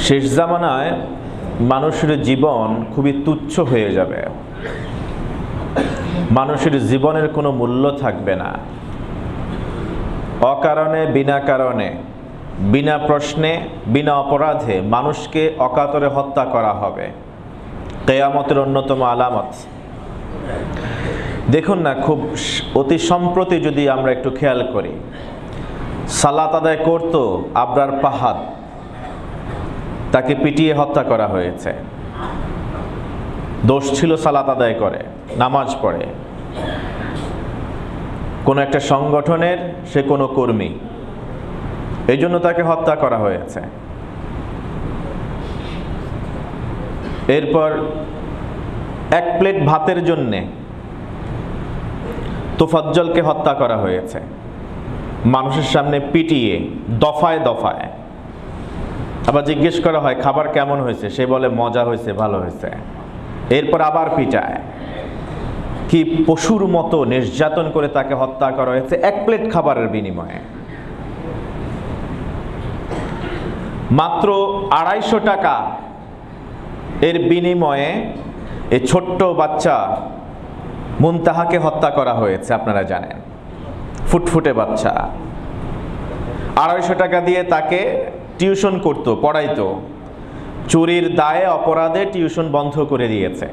শেষ জামানায় মানুষের জীবন খুবই তুচ্ছ হয়ে যাবে। মানুষের জীবনের কোনো মূল্য থাকবে না। অকারণে, বিনা কারণে, বিনা প্রশ্নে, বিনা অপরাধে মানুষকে অকাতরে হত্যা করা হবে। কিয়ামতের অন্যতম আলামত। দেখুন না, খুব অতি সম্প্রতি যদি আমরা একটু খেয়াল করি, সালাত আদায় করত আবরার পাহাদ, তাকে পিটিয়ে হত্যা করা হয়েছে। দোষ ছিল সালাত আদায় করে, নামাজ পড়ে, কোনো একটা সংগঠনের সে কোনো কর্মী, এই জন্য তাকে হত্যা করা হয়েছে। এরপর এক প্লেট ভাতের জন্যে তোফাজ্জলকে হত্যা করা হয়েছে, মানুষের সামনে পিটিয়ে দফায় দফায়। আবার জিজ্ঞেস করা হয় খাবার কেমন হয়েছে, সে বলে মজা হয়েছে, ভালো হয়েছে। এরপর আবার পিটায়। কি পশুর মতো নির্যাতন করে তাকে হত্যা করা হয়েছে এক প্লেট খাবারের বিনিময়ে। মাত্র 250 টাকা এর বিনিময়ে এই ছোট্ট বাচ্চা মুনতাহাকে হত্যা করা হয়েছে। আপনারা জানেন, ফুটফুটে বাচ্চা। 250 টাকা দিয়ে তাকে টিউশন করতো, পড়াইতো। চুরির দায়ে, অপরাধে টিউশন বন্ধ করে দিয়েছে।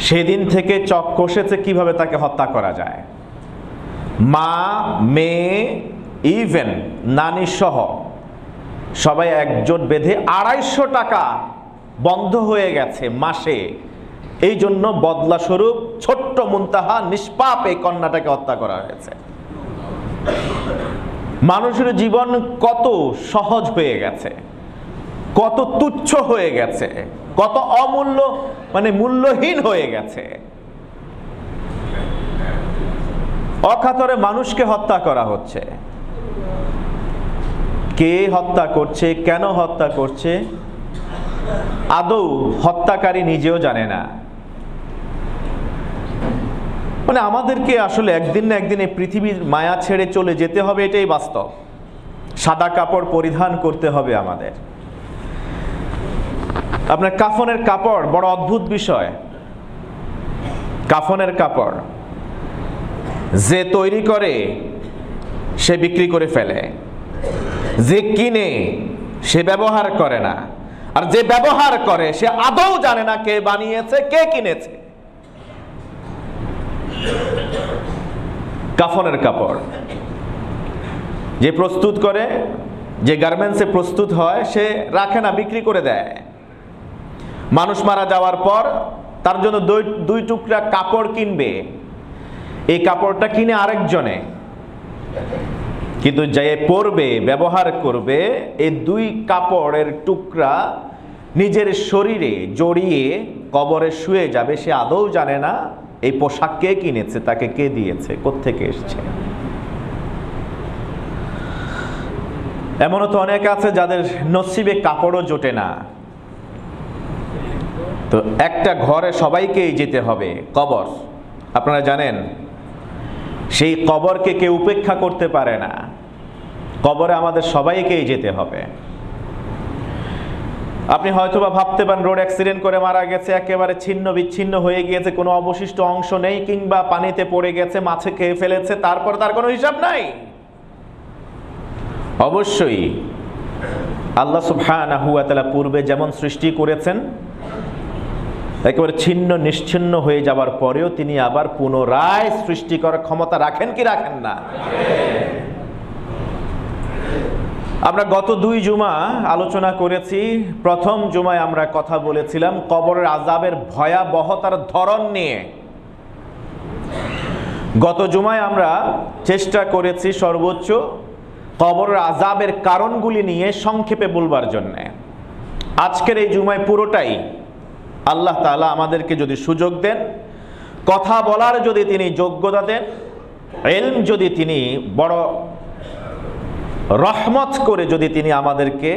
সেদিন থেকে চক কষেছে কিভাবে তাকে হত্যা করা যায়। মা, মেয়ে, ইভেন নানি সহ সবাই একজোট বেঁধে 250 টাকা বন্ধ হয়ে গেছে মাসে। এই জন্য বদলা স্বরূপ ছোট্ট মুনতাহা নিষ্পাপ এই কন্যাটাকে হত্যা করা হয়েছে। মানুষের জীবন কত সহজ হয়ে গেছে, কত তুচ্ছ হয়ে গেছে, কত অমূল্য, মানে মূল্যহীন হয়ে গেছে। অকাতরে মানুষকে হত্যা করা হচ্ছে। কে হত্যা করছে, কেন হত্যা করছে, আদৌ হত্যাকারী নিজেও জানে না। মানে আমাদেরকে আসলে একদিন না একদিন এই পৃথিবীর মায়া ছেড়ে চলে যেতে হবে, এটাই বাস্তব। সাদা কাপড় পরিধান করতে হবে আমাদের। আপনার কাফনের কাপড় বড় অদ্ভুত বিষয়। কাফনের কাপড় যে তৈরি করে সে বিক্রি করে ফেলে, যে কিনে সে ব্যবহার করে না, আর যে ব্যবহার করে সে আদৌ জানে না কে বানিয়েছে, কে কিনেছে। কাফনের কাপড় যে প্রস্তুত করে, যে গার্মেন্টসে প্রস্তুত হয়, সে রাখে না, বিক্রি করে দেয়। মানুষ মারা যাওয়ার পর তার জন্য দুই টুকরা কাপড় কিনবে, এই কাপড়টা কিনে আরেকজনে, কিন্তু যে পরবে, ব্যবহার করবে, এই দুই কাপড়ের টুকরা নিজের শরীরে জড়িয়ে কবরে শুয়ে যাবে। সে আদৌ জানে না এই পোশাক কে কিনেছে, তাকে কে দিয়েছে, কোত্থেকে এসছে। এমনও তো অনেক আছে যাদের নসিবে কাপড়ও জোটে না। তো একটা ঘরে সবাইকেই যেতে হবে, কবর। আপনারা জানেন সেই কবরকে কেউ উপেক্ষা করতে পারে না। কবরে আমাদের সবাইকেই যেতে হবে। আপনি হয়তোবা ভাবতে পারেন রোড অ্যাক্সিডেন্ট করে মারা গেছে, একেবারে ছিন্ন বিচ্ছিন্ন হয়ে গিয়েছে, কোনো অবশিষ্ট অংশ নেই, কিংবা পানিতে পড়ে গেছে, মাছে খেয়ে ফেলেছে, তারপর তার কোনো হিসাব নাই। অবশ্যই আল্লাহ সুবহানাহু ওয়া তাআলা পূর্বে যেমন সৃষ্টি করেছেন, একেবারে ছিন্ন নিশ্চিন্ন হয়ে যাওয়ার পরেও তিনি আবার পুনরায় সৃষ্টি করার ক্ষমতা রাখেন কি রাখেন না? আমরা গত 2 জুমা আলোচনা করেছি। প্রথম জুমায় আমরা কথা বলেছিলাম কবরের আযাবের ভয়াবহতার ধরন নিয়ে। গত জুমায় আমরা চেষ্টা করেছি সর্বোচ্চ কবরের আযাবের কারণগুলি নিয়ে সংক্ষেপে বলবার জন্য। আজকের এই জুমায় পুরোটাই আল্লাহ তাআলা আমাদেরকে যদি সুযোগ দেন, কথা বলার যদি তিনি যোগ্যতা দেন, ইলম যদি তিনি বড় রহমত করে যদি তিনি আমাদেরকে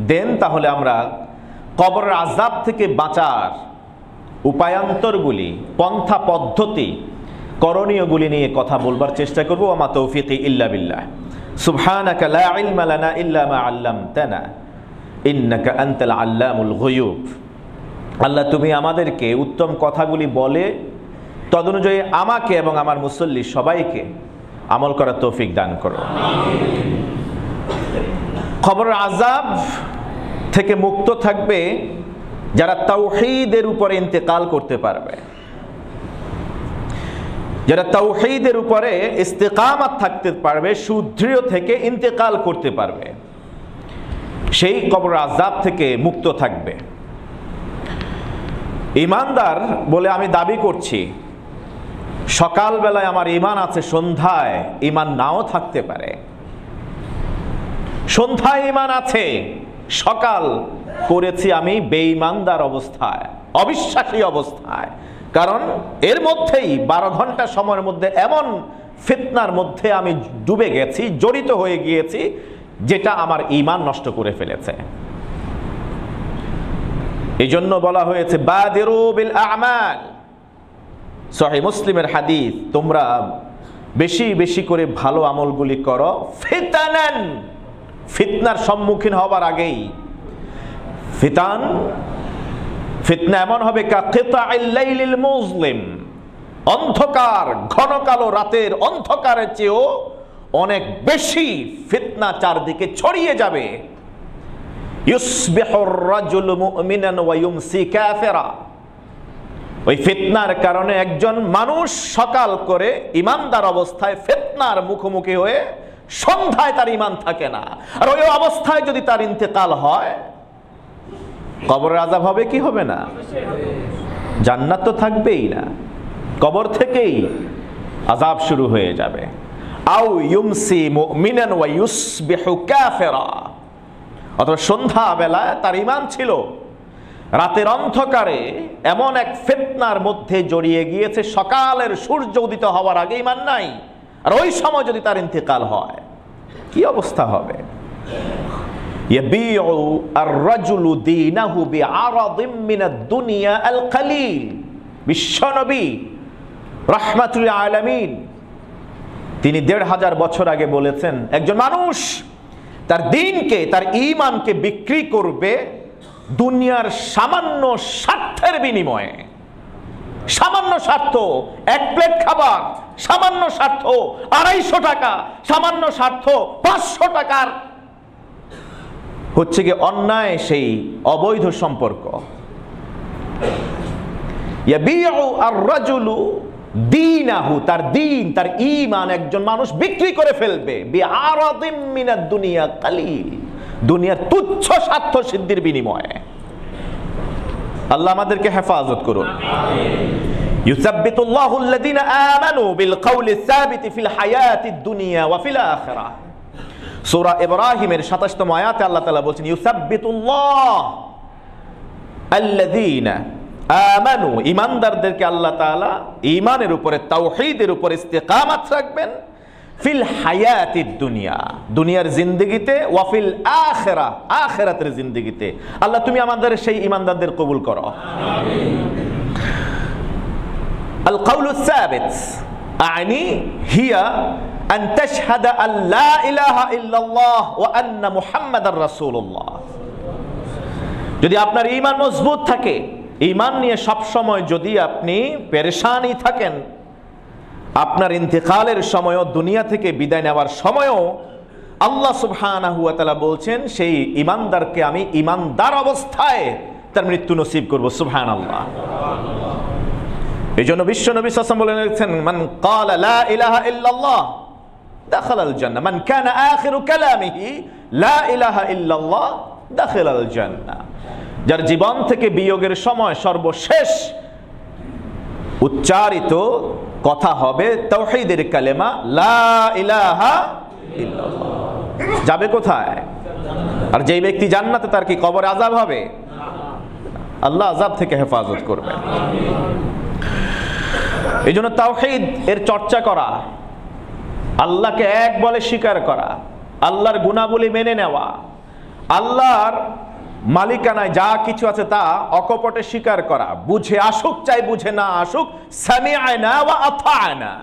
দেন, তাহলে আমরা কবরের আযাব থেকে বাঁচার উপায়ান্তরগুলি, পন্থা পদ্ধতি, করণীয়গুলি নিয়ে কথা বলবার চেষ্টা করব। ওয়া তৌফিকি ইল্লা বিল্লাহ। সুবহানাকা লা ইলমা লানা ইল্লা মা আল্লামতানা ইন্নাকা আনতাল আল্লামুল গুয়ুব। আল্লাহ তুমি আমাদেরকে উত্তম কথাগুলি বলে তদনুযায়ী আমাকে এবং আমার মুসল্লি সবাইকে আমল করার তৌফিক দান করো। কবরের আযাব থেকে মুক্ত থাকবে যারা তাওহীদের উপরে ইন্তেকাল করতে পারবে, যারা তাওহীদের উপরে ইস্তেকামাত থাকতে পারবে, সুদৃঢ় থেকে ইন্তেকাল করতে পারবে, সেই কবরের আযাব থেকে মুক্ত থাকবে। ঈমানদার বলে আমি দাবি করছি, সকালবেলায় আমার ঈমান আছে, সন্ধ্যায় ঈমান নাও থাকতে পারে। সন্ধ্যায় ঈমান আছে, সকাল করেছি আমি বেঈমানদার অবস্থায়, অবিশ্বাসী অবস্থায়। কারণ এর মধ্যেই 12 ঘন্টা সময়ের মধ্যে এমন ফিতনার মধ্যে আমি ডুবে গেছি, জড়িত হয়ে গিয়েছি, যেটা আমার ঈমান নষ্ট করে ফেলেছে। এই জন্য বলা হয়েছে বাদিরু বিল আমাল, সহিহ মুসলিমের হাদিস, তোমরা বেশি বেশি করে ভালো আমলগুলি করো, ফিতানান, ফিতনার সম্মুখীন হবার আগেই। ফিতনা এমন হবে কাকিতাইল লাইলিল মুজলিম, অন্ধকার ঘন কালো রাতের অন্ধকারের চেয়েও অনেক বেশি ফিতনা চারদিকে ছড়িয়ে যাবে। ইউসবিহুর রাজুলু মুমিনান ওয়া ইউমসি কাফিরা, ওই ফিতনার কারণে একজন মানুষ সকাল করে ঈমানদার অবস্থায় ফিতনার মুখোমুখি হয়ে সন্ধ্যায় তার ঈমান থাকে না। আর ওই অবস্থায় যদি তার ইন্তেকাল হয়, কবরের আযাব হবে কি হবে না? জান্নাত তো থাকবেই না, কবর থেকেই আযাব শুরু হয়ে যাবে। আও ইউমসি মুমিনান ওয়া ইউসবিহু কাফিরা, অথবা সন্ধ্যা বেলায় তার ঈমান ছিল, রাতের অন্ধকারে এমন এক ফিতনার মধ্যে জড়িয়ে গিয়েছে, সকালের সূর্য উদিত হওয়ার আগে ঈমান নাই, আর ওই সময় যদি তার ইন্তেকাল হয়, কি অবস্থা হবে? ইয়াবিউ আর-রাজুলু দীনাহু বিআরাদিম মিনাদ দুনিয়া আল কালিল। বিশ্বনবী রাহমাতুল আলামিন তিনি ১৫০০ বছর আগে বলেছেন, একজন মানুষ তার দ্বীনকে, তার ঈমানকে বিক্রি করবে দুনিয়ার সামান্য স্বার্থের বিনিময়ে। সামান্য স্বার্থ, এক প্লেট খাবার, সামান্য স্বার্থ ২৫০ টাকা, সামান্য স্বার্থ ৫০০ টাকার হচ্ছে কি অন্যায়, সেই অবৈধ সম্পর্ক। ইয়াবিউ আর-রাজুলু দীনাহু, তার দ্বীন, তার ঈমান একজন মানুষ বিক্রি করে ফেলবে বিআরাদিম মিনাদ দুনিয়া কালিল, দুনিয়ার তুচ্ছ স্বার্থ সিদ্ধির বিনিময়ে। আল্লাহ আমাদেরকে হেফাজত করুন। ইউসাব্বিতুল্লাহু আল্লাযীনা আমানু বিল কাউলি সাবিতি ফিল হায়াতিদ দুনিয়া ওয়া ফিল আখিরাহ। সূরা ইব্রাহিমের ২৭তম আয়াতে আল্লাহ তাআলা বলেন, ইউসাব্বিতুল্লাহ আল্লাযীনা আমানু, ঈমানদারদেরকে আল্লাহ তাআলা ঈমানের উপরে, তাওহীদের উপরে ইস্তিকামাত রাখবেন, ফিল হায়াতিদ দুনিয়া, দুনিয়ার জিন্দেগিতে, ওয়া ফিল আখিরাহ, আখিরাতের জিন্দেগিতে। আল্লাহ তুমি আমাদের সেই ঈমানদারদের কবুল করো, আমিন। আল কাউলুস সাবিত আনি হিয়া আন তাশহাদা আল্লা ইলাহা ইল্লাল্লাহ ওয়া আন্না মুহাম্মাদার রাসূলুল্লাহ। যদি আপনার ঈমান মজবুত থাকে, ঈমান নিয়ে সব সময় যদি আপনি পেরেশানই থাকেন, আপনার ইন্তেকালের সময়ও, দুনিয়া থেকে বিদায় নেওয়ার সময়ও আল্লাহ সুবহানাহু ওয়া তাআলা বলছেন, সেই ঈমানদারকে আমি ঈমানদার অবস্থায় তার মৃত্যু নসিব করব। সুবহানাল্লাহ। এই জন্য বিশ্ব নবী সাল্লাল্লাহু আলাইহি ওয়াসাল্লাম বলেছেন, মান ক্বালা লা ইলাহা ইল্লাল্লাহ দাখালাল জান্নাহ, মান কানা আখিরু কালামিহি লা ইলাহা ইল্লাল্লাহ দাখালাল জান্নাহ। যার জীবন থেকে বিয়োগের সময় সর্বশেষ উচ্চারিত কথা হবে তাওহীদের কালেমা লা ইলাহা ইল্লাল্লাহ, যাবে কোথায়? আর যেই ব্যক্তি জান্নাতে, তার কি কবরে আযাব হবে? আল্লাহ আযাব থেকে হেফাজত করবেন। এই জন্য তাওহীদ এর চর্চা করা, আল্লাহকে এক বলে স্বীকার করা, আল্লাহর গুণাবলী মেনে নেওয়া, আল্লাহর মালিকানায় যা কিছু আছে তা অকপটে স্বীকার করা, বুঝে আসুক চাই বুঝে না আসুক, সামিআনা ওয়া আতা'না।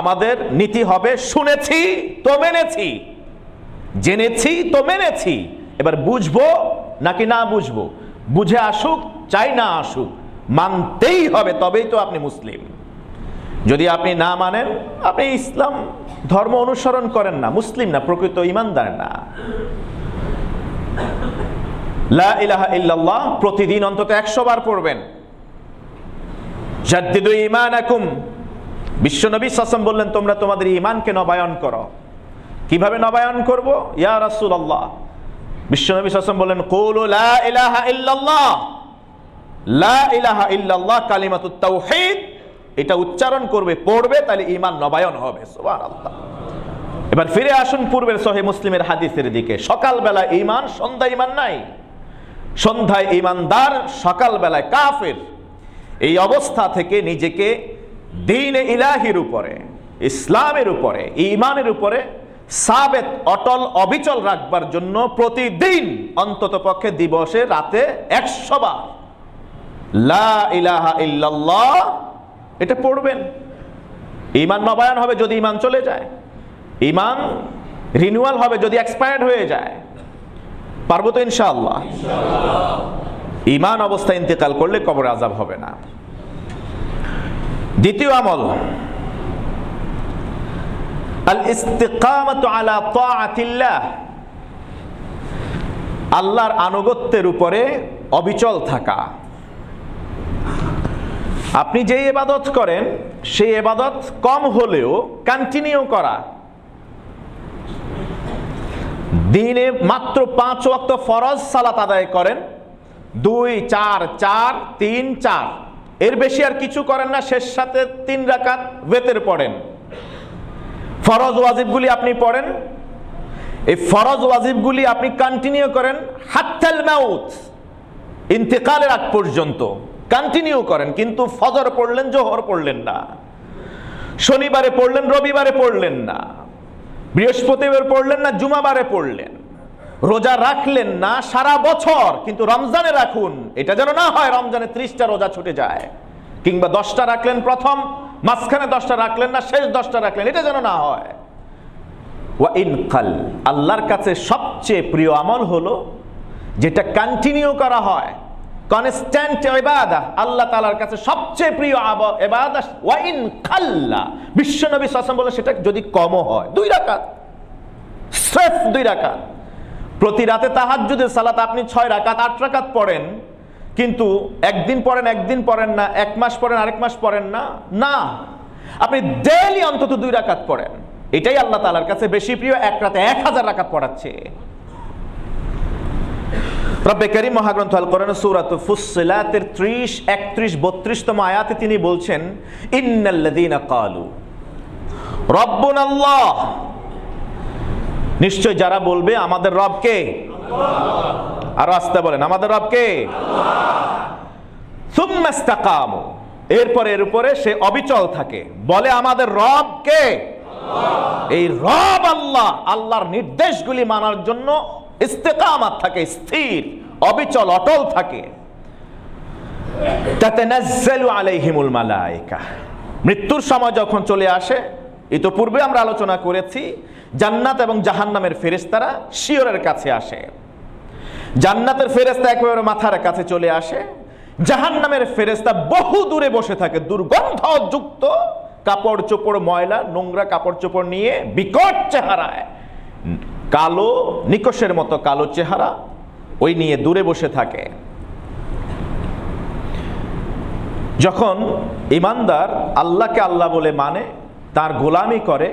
আমাদের নীতি হবে শুনেছি তো মেনেছি, জেনেছি তো মেনেছি, এবার বুঝবো নাকি না বুঝবো, বুঝে আসুক চাই না আসুক, মানতেই হবে, তবেই তো আপনি মুসলিম। যদি আপনি না মানেন, আপনি ইসলাম ধর্ম অনুসরণ করেন না, মুসলিম না, প্রকৃত ঈমানদার না। লা ইলাহা ইল্লাল্লাহ প্রতিদিন অন্তত 100 বার পড়বেন। জাদ্দিদু ঈমানাকুম, বিশ্বনবী সাল্লাল্লাহু আলাইহি ওয়াসাল্লাম বললেন তোমরা তোমাদের ঈমানকে নবায়ন করো। কিভাবে নবায়ন করব? ইয়া রাসূলুল্লাহ, বিশ্বনবী সাল্লাল্লাহু আলাইহি ওয়াসাল্লাম বললেন কুলু লা ইলাহা ইল্লাল্লাহ, লা ইলাহা ইল্লাল্লাহ কালিমাতুত তাওহীদ, এটা উচ্চারণ করবে, পড়বে, তাহলে ঈমান নবায়ন হবে। সুবহানাল্লাহ। এবার ফিরে আসুন পূর্বের সহিহ মুসলিমের হাদিসের দিকে। সকালবেলা ঈমান, সন্ধ্যায় ঈমান নাই। সন্ধ্যায় ঈমানদার, সকালবেলায় কাফের। এই অবস্থা থেকে নিজেকে দ্বীনে ইলাহির উপরে, ইসলামের উপরে, ঈমানের উপরে সাবেত, অটল, অবিচল রাখবার জন্য প্রতিদিন অন্তত পক্ষে দিবসে রাতে 100 বার লা ইলাহা ইল্লাল্লাহ এটা পড়বেন। ঈমান নবায়ন হবে যদি ঈমান চলে যায়, ঈমান রিনিউয়াল হবে যদি এক্সপায়ার্ড হয়ে যায়। পারবো তো ইনশাআল্লাহ? ঈমান অবস্থায় ইন্তেকাল করলে কবরে আযাব হবে না। দ্বিতীয় আমল, আল ইস্তিকামাতু আলা তাআতিল্লাহ, আল্লাহর আনুগত্যের উপরে অবিচল থাকা। আপনি যে ইবাদত করেন সেই ইবাদত কম হলেও কন্টিনিউ করা। দিনে মাত্র 5 ওয়াক্ত ফরজ সালাত আদায় করেন, 2 4 4 3 4, এর বেশি আর কিছু করেন না। শেষ সাথে 3 রাকাত ওয়েতের পড়েন। ফরজ ওয়াজিবগুলি আপনি পড়েন, এই ফরজ ওয়াজিবগুলি আপনি কন্টিনিউ করেন হাত্তাল মাউত, ইন্তেকালের আগ পর্যন্ত কন্টিনিউ করেন। কিন্তু ফজর পড়লেন, জোহর পড়লেন না, শনিবারে পড়লেন, রবিবারে পড়লেন না, বৃহস্পতিবার পড়লেন না, জুমাবারে পড়লেন, রোজা রাখলেন না সারা বছর, কিন্তু রমজানে রাখুন। এটা যেন না হয় রমজানে 30টা রোজা ছুটে যায়, কিংবা 10টা রাখলেন প্রথম, মাঝখানে 10টা রাখলেন না, শেষ 10টা রাখলেন, এটা যেন না হয়। ওয়া ইনকাল, আল্লাহর কাছে সবচেয়ে প্রিয় আমল হলো যেটা কন্টিনিউ করা হয়, কনস্ট্যান্ট ইবাদত। আল্লাহ তাআলার কাছে সবচেয়ে প্রিয় ইবাদত ওয়া ইনকাল্লা, বিশ্বনবী সাল্লাল্লাহু আলাইহি ওয়াসাল্লাম বলেন সেটা যদি কম হয় 2 রাকাত, সিফ 2 রাকাত। প্রতি রাতে তাহাজ্জুদের সালাত আপনি 6 রাকাত 8 রাকাত পড়েন, কিন্তু একদিন পড়েন একদিন পড়েন না, এক মাস পড়েন আরেক মাস পড়েন না, না, আপনি ডেইলি অন্তত 2 রাকাত পড়েন। এটাই আল্লাহ তাআলার কাছে বেশি প্রিয়, এক রাতে 1000 রাকাত পড়াচ্ছে। রব্বে কারীম মহাগ্রন্থ আল কোরআন সূরা ফুসসিলাতের 30, 31, 32তম আয়াতে তিনি বলছেন ইন্নাল্লাযীনা ক্বালু রাব্বুনাল্লাহ, নিশ্চয় যারা বলবে আমাদের রব কে, আল্লাহ। আর আস্তে বলেন আমাদের রব কে, আল্লাহ। সুম্মা ইসতাকামু, এরপরে এর উপরে সে অবিচল থাকে, বলে আমাদের রব কে, আল্লাহ। এই রব আল্লাহ, আল্লাহর নির্দেশগুলি মানার জন্য ইস্তিকামাত থাকে, স্থির, অবিচল, অটল থাকে। তাতানাজ্জালু আলাইহিমুল মালায়েকা, মৃত্যুর সময় যখন চলে আসে, ইতোপূর্বে আমরা আলোচনা করেছি, জান্নাত এবং জাহান্নামের ফেরেশতারা শিয়রের কাছে আসে। জান্নাতের ফেরেশতা একেবারে মাথার কাছে চলে আসে, জাহান্নামের ফেরেশতা বহু দূরে বসে থাকে, দুর্গন্ধযুক্ত কাপড় চোপড়, ময়লা নোংরা কাপড় চোপড় নিয়ে, বিকট চেহারায়, কালো নিকশের মতো কালো চেহারা, ওই নিয়ে দূরে বসে থাকে। যখন ঈমানদার আল্লাহকে আল্লাহ বলে মানে, তার গোলামি করে,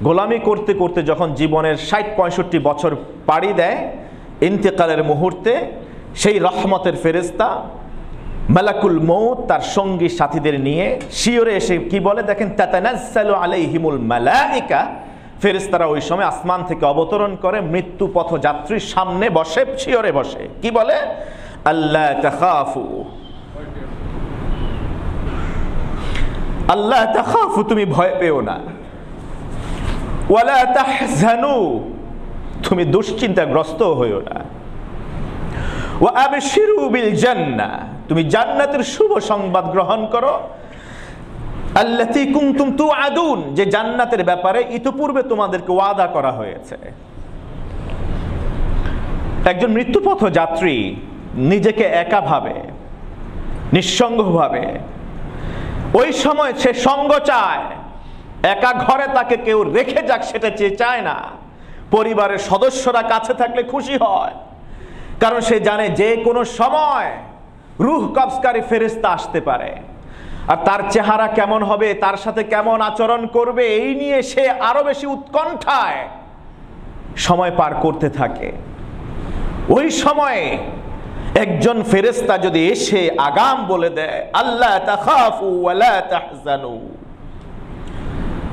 গোলামি করতে করতে যখন জীবনের 60-65 বছর পাড়ি দেয়, ইন্তেকালের মুহূর্তে সেই রহমতের ফেরেশতা মালাকুল মউত তার সঙ্গী সাথীদের নিয়ে শিয়রে এসে কি বলে দেখেন, তাতানাজ্জালু আলাইহিমুল মালায়েকা, ফেরেশতারা ওই সময় আসমান থেকে অবতরণ করে, মৃত্যু পথযাত্রীর সামনে বসে, শিয়রে বসে, কি বলে, আল্লাহ তাখাফু, আল্লাহ তাখাফু, তুমি ভয় পেও না, ওয়ালা তাহজানু, তুমি দুশ্চিন্তাগ্রস্ত হইও না, ওয়া আবশিরু বিল জান্নাহ, তুমি জান্নাতের শুভ সংবাদ গ্রহণ করো, আল্লাতী কুনতুম তুআদুন, যে জান্নাতের ব্যাপারে ইতোপূর্বে তোমাদেরকে ওয়াদা করা হয়েছে। একজন মৃত্যুপথ যাত্রী নিজেকে একা ভাবে, নিঃসঙ্গ ভাবে। ওই সময় সে সঙ্গ চায়, একা ঘরে তাকে কেউ রেখে যাক সেটা চায় না। পরিবারের সদস্যরা কাছে থাকলে খুশি হয়, কারণ সে জানে যে কোনো সময় রূহ কবজকারী ফেরেশতা আসতে পারে, আর তার চেহারা কেমন হবে, তার সাথে কেমন আচরণ করবে, এই নিয়ে সে আরো বেশি উৎকণ্ঠায় সময় পার করতে থাকে। ওই সময়ে একজন ফেরেশতা যদি এসে আগাম বলে দেয়, আল্লাহ তাখাফু ওয়ালা তাহজানু,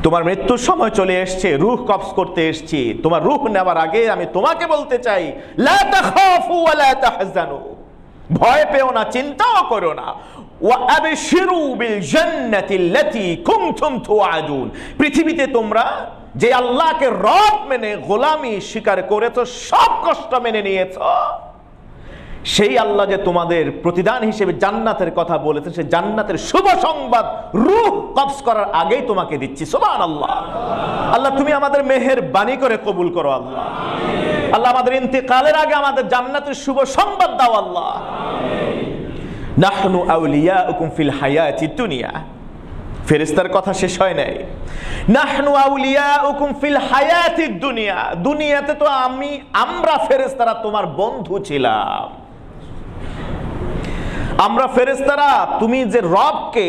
তোমার মৃত্যুর সময় চলে এসছে, রূহ কবজ করতে এসেছি, তোমার রূহ নেওয়ার আগে আমি তোমাকে বলতে চাই, লা তাখাফু ওয়ালা তাহজানু, ভয় পেও না, চিন্তাও করো না, ওয়া আবশিরু বিল জান্নাতিল্লাতী কুনতুম তুআদুন, পৃথিবীতে তোমরা যে আল্লাহকে রব মেনে গোলামি স্বীকার করেছো, সব কষ্ট মেনে নিয়েছো, সেই আল্লাহ যে তোমাদের প্রতিদান হিসেবে জান্নাতের কথা বলেছেন, সেই জান্নাতের শুভ সংবাদ রূহ কবজ করার আগেই তোমাকে দিচ্ছি। সুবহানাল্লাহ। আল্লাহ তুমি আমাদের মেহেরবানি করে কবুল করো আল্লাহ। আল্লাহ আমাদের ইন্তেকালের আগে আমাদের জান্নাতের শুভ সংবাদ দাও আল্লাহ। নাহনু আউলিয়াউকুম ফিল হায়াতিদ দুনিয়া, ফেরেশতার কথা শেষ হয় নাই। নাহনু আউলিয়াউকুম ফিল হায়াতিদ দুনিয়া, দুনিয়াতে তো আমরা ফেরেশতারা তোমার বন্ধু ছিলাম। আমরা ফেরেশতারা তুমি যে রবকে,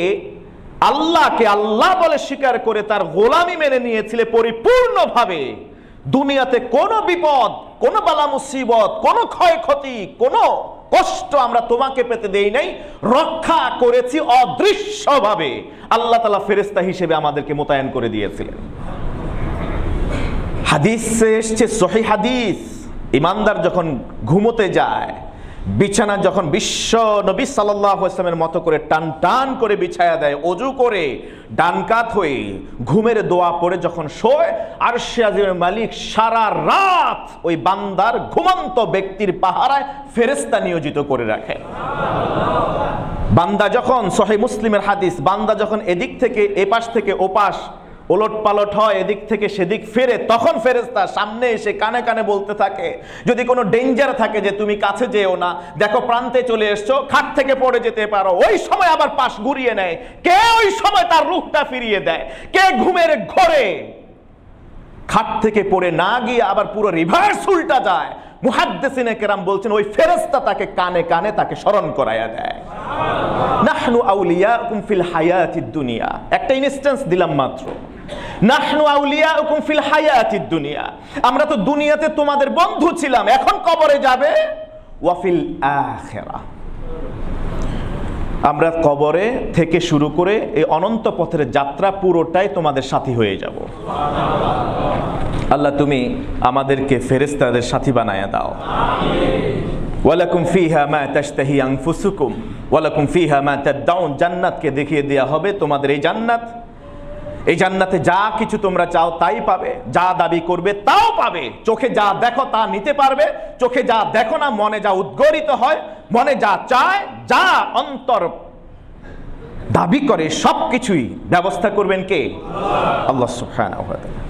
আল্লাহকে আল্লাহ বলে স্বীকার করে তার গোলামি মেনে নিয়েছিলে পরিপূর্ণভাবে, দুনিয়াতে কোনো বিপদ, কোনো বালা মুসিবত, কোনো ক্ষয়ক্ষতি, কোনো কষ্ট আমরা তোমাকে পেতে দেই নাই, রক্ষা করেছি অদৃশ্যভাবে। আল্লাহ তাআলা ফেরেশতা হিসেবে আমাদেরকে মোতায়েন করে দিয়েছিলেন। হাদিসে এসেছে, সহিহ হাদিস, ইমানদার যখন ঘুমোতে যায়, বিছানা যখন বিশ্ব নবী সাল্লাল্লাহু আলাইহি ওয়াসাল্লামের মতো করে টান টান করে বিছায়া দেয়, ওযু করে ডান কাত হয়ে ঘুমের দোয়া পড়ে যখন শোয়, আরশে আজিমের মালিক সারা রাত ওই বান্দার ঘুমন্ত ব্যক্তির পাহারায় ফেরেশতা নিয়োজিত করে রাখে। বান্দা যখন, সহিহ মুসলিমের হাদিস, বান্দা যখন এদিক থেকে এপাশ থেকে ওপাশ ওলট পালট হয়, এদিক থেকে সেদিক ফেরে, তখন ফেরেশতা সামনে এসে কানে কানে বলতে থাকে, যদি কোনো ডেঞ্জার থাকে যে তুমি কাছে যেও না, দেখো প্রান্তে চলে এসছো, খাট থেকে পড়ে যেতে পারো, ওই সময় আবার পাশ ঘুরিয়ে নেয়। কে ওই সময় তার রূহটা ফিরিয়ে দেয়? কে ঘুমের ঘোরে খাট থেকে পড়ে না গিয়ে আবার পুরো রিভার্স উল্টা যায়? মুহাদ্দিসিনে কেরাম বলছেন ওই ফেরেশতা তাকে কানে কানে তাকে স্মরণ করায়া দেয়। নাহনু আউলিয়াউকুম ফিল হায়াতিদ দুনিয়া, একটা ইনস্ট্যান্স দিলাম মাত্র। নাহনু আউলিয়াউকুম ফিল হায়াতিদ দুনিয়া, আমরা তো দুনিয়াতে তোমাদের বন্ধু ছিলাম, এখন কবরে যাবে। ওয়া ফিল আখিরাহ, আমরা কবরে থেকে শুরু করে এই অনন্ত পথের যাত্রা পুরোটাই তোমাদের সাথী হয়ে যাব। আল্লাহ তুমি আমাদেরকে ফেরেশতাদের সাথী বানায়া দাও। ওয়ালাকুম ফিহা মা তাশতাহি আনফুসুকুম ওয়ালাকুম ফিহা মা তাদউন, জান্নাতকে দেখিয়ে দেয়া হবে তোমাদের এই জান্নাত। এই জান্নাতে যা কিছু তোমরা চাও তাই পাবে, যা দাবি করবে তাও পাবে। চোখে যা দেখো তা নিতে পারবে, চোখে যা দেখো না, মনে যা উদ্গরিত হয়, মনে যা চায়, যা অন্তর দাবি করে, সবকিছুই ব্যবস্থা করবেন কে? আল্লাহ সুবহানাহু ওয়া তাআলা।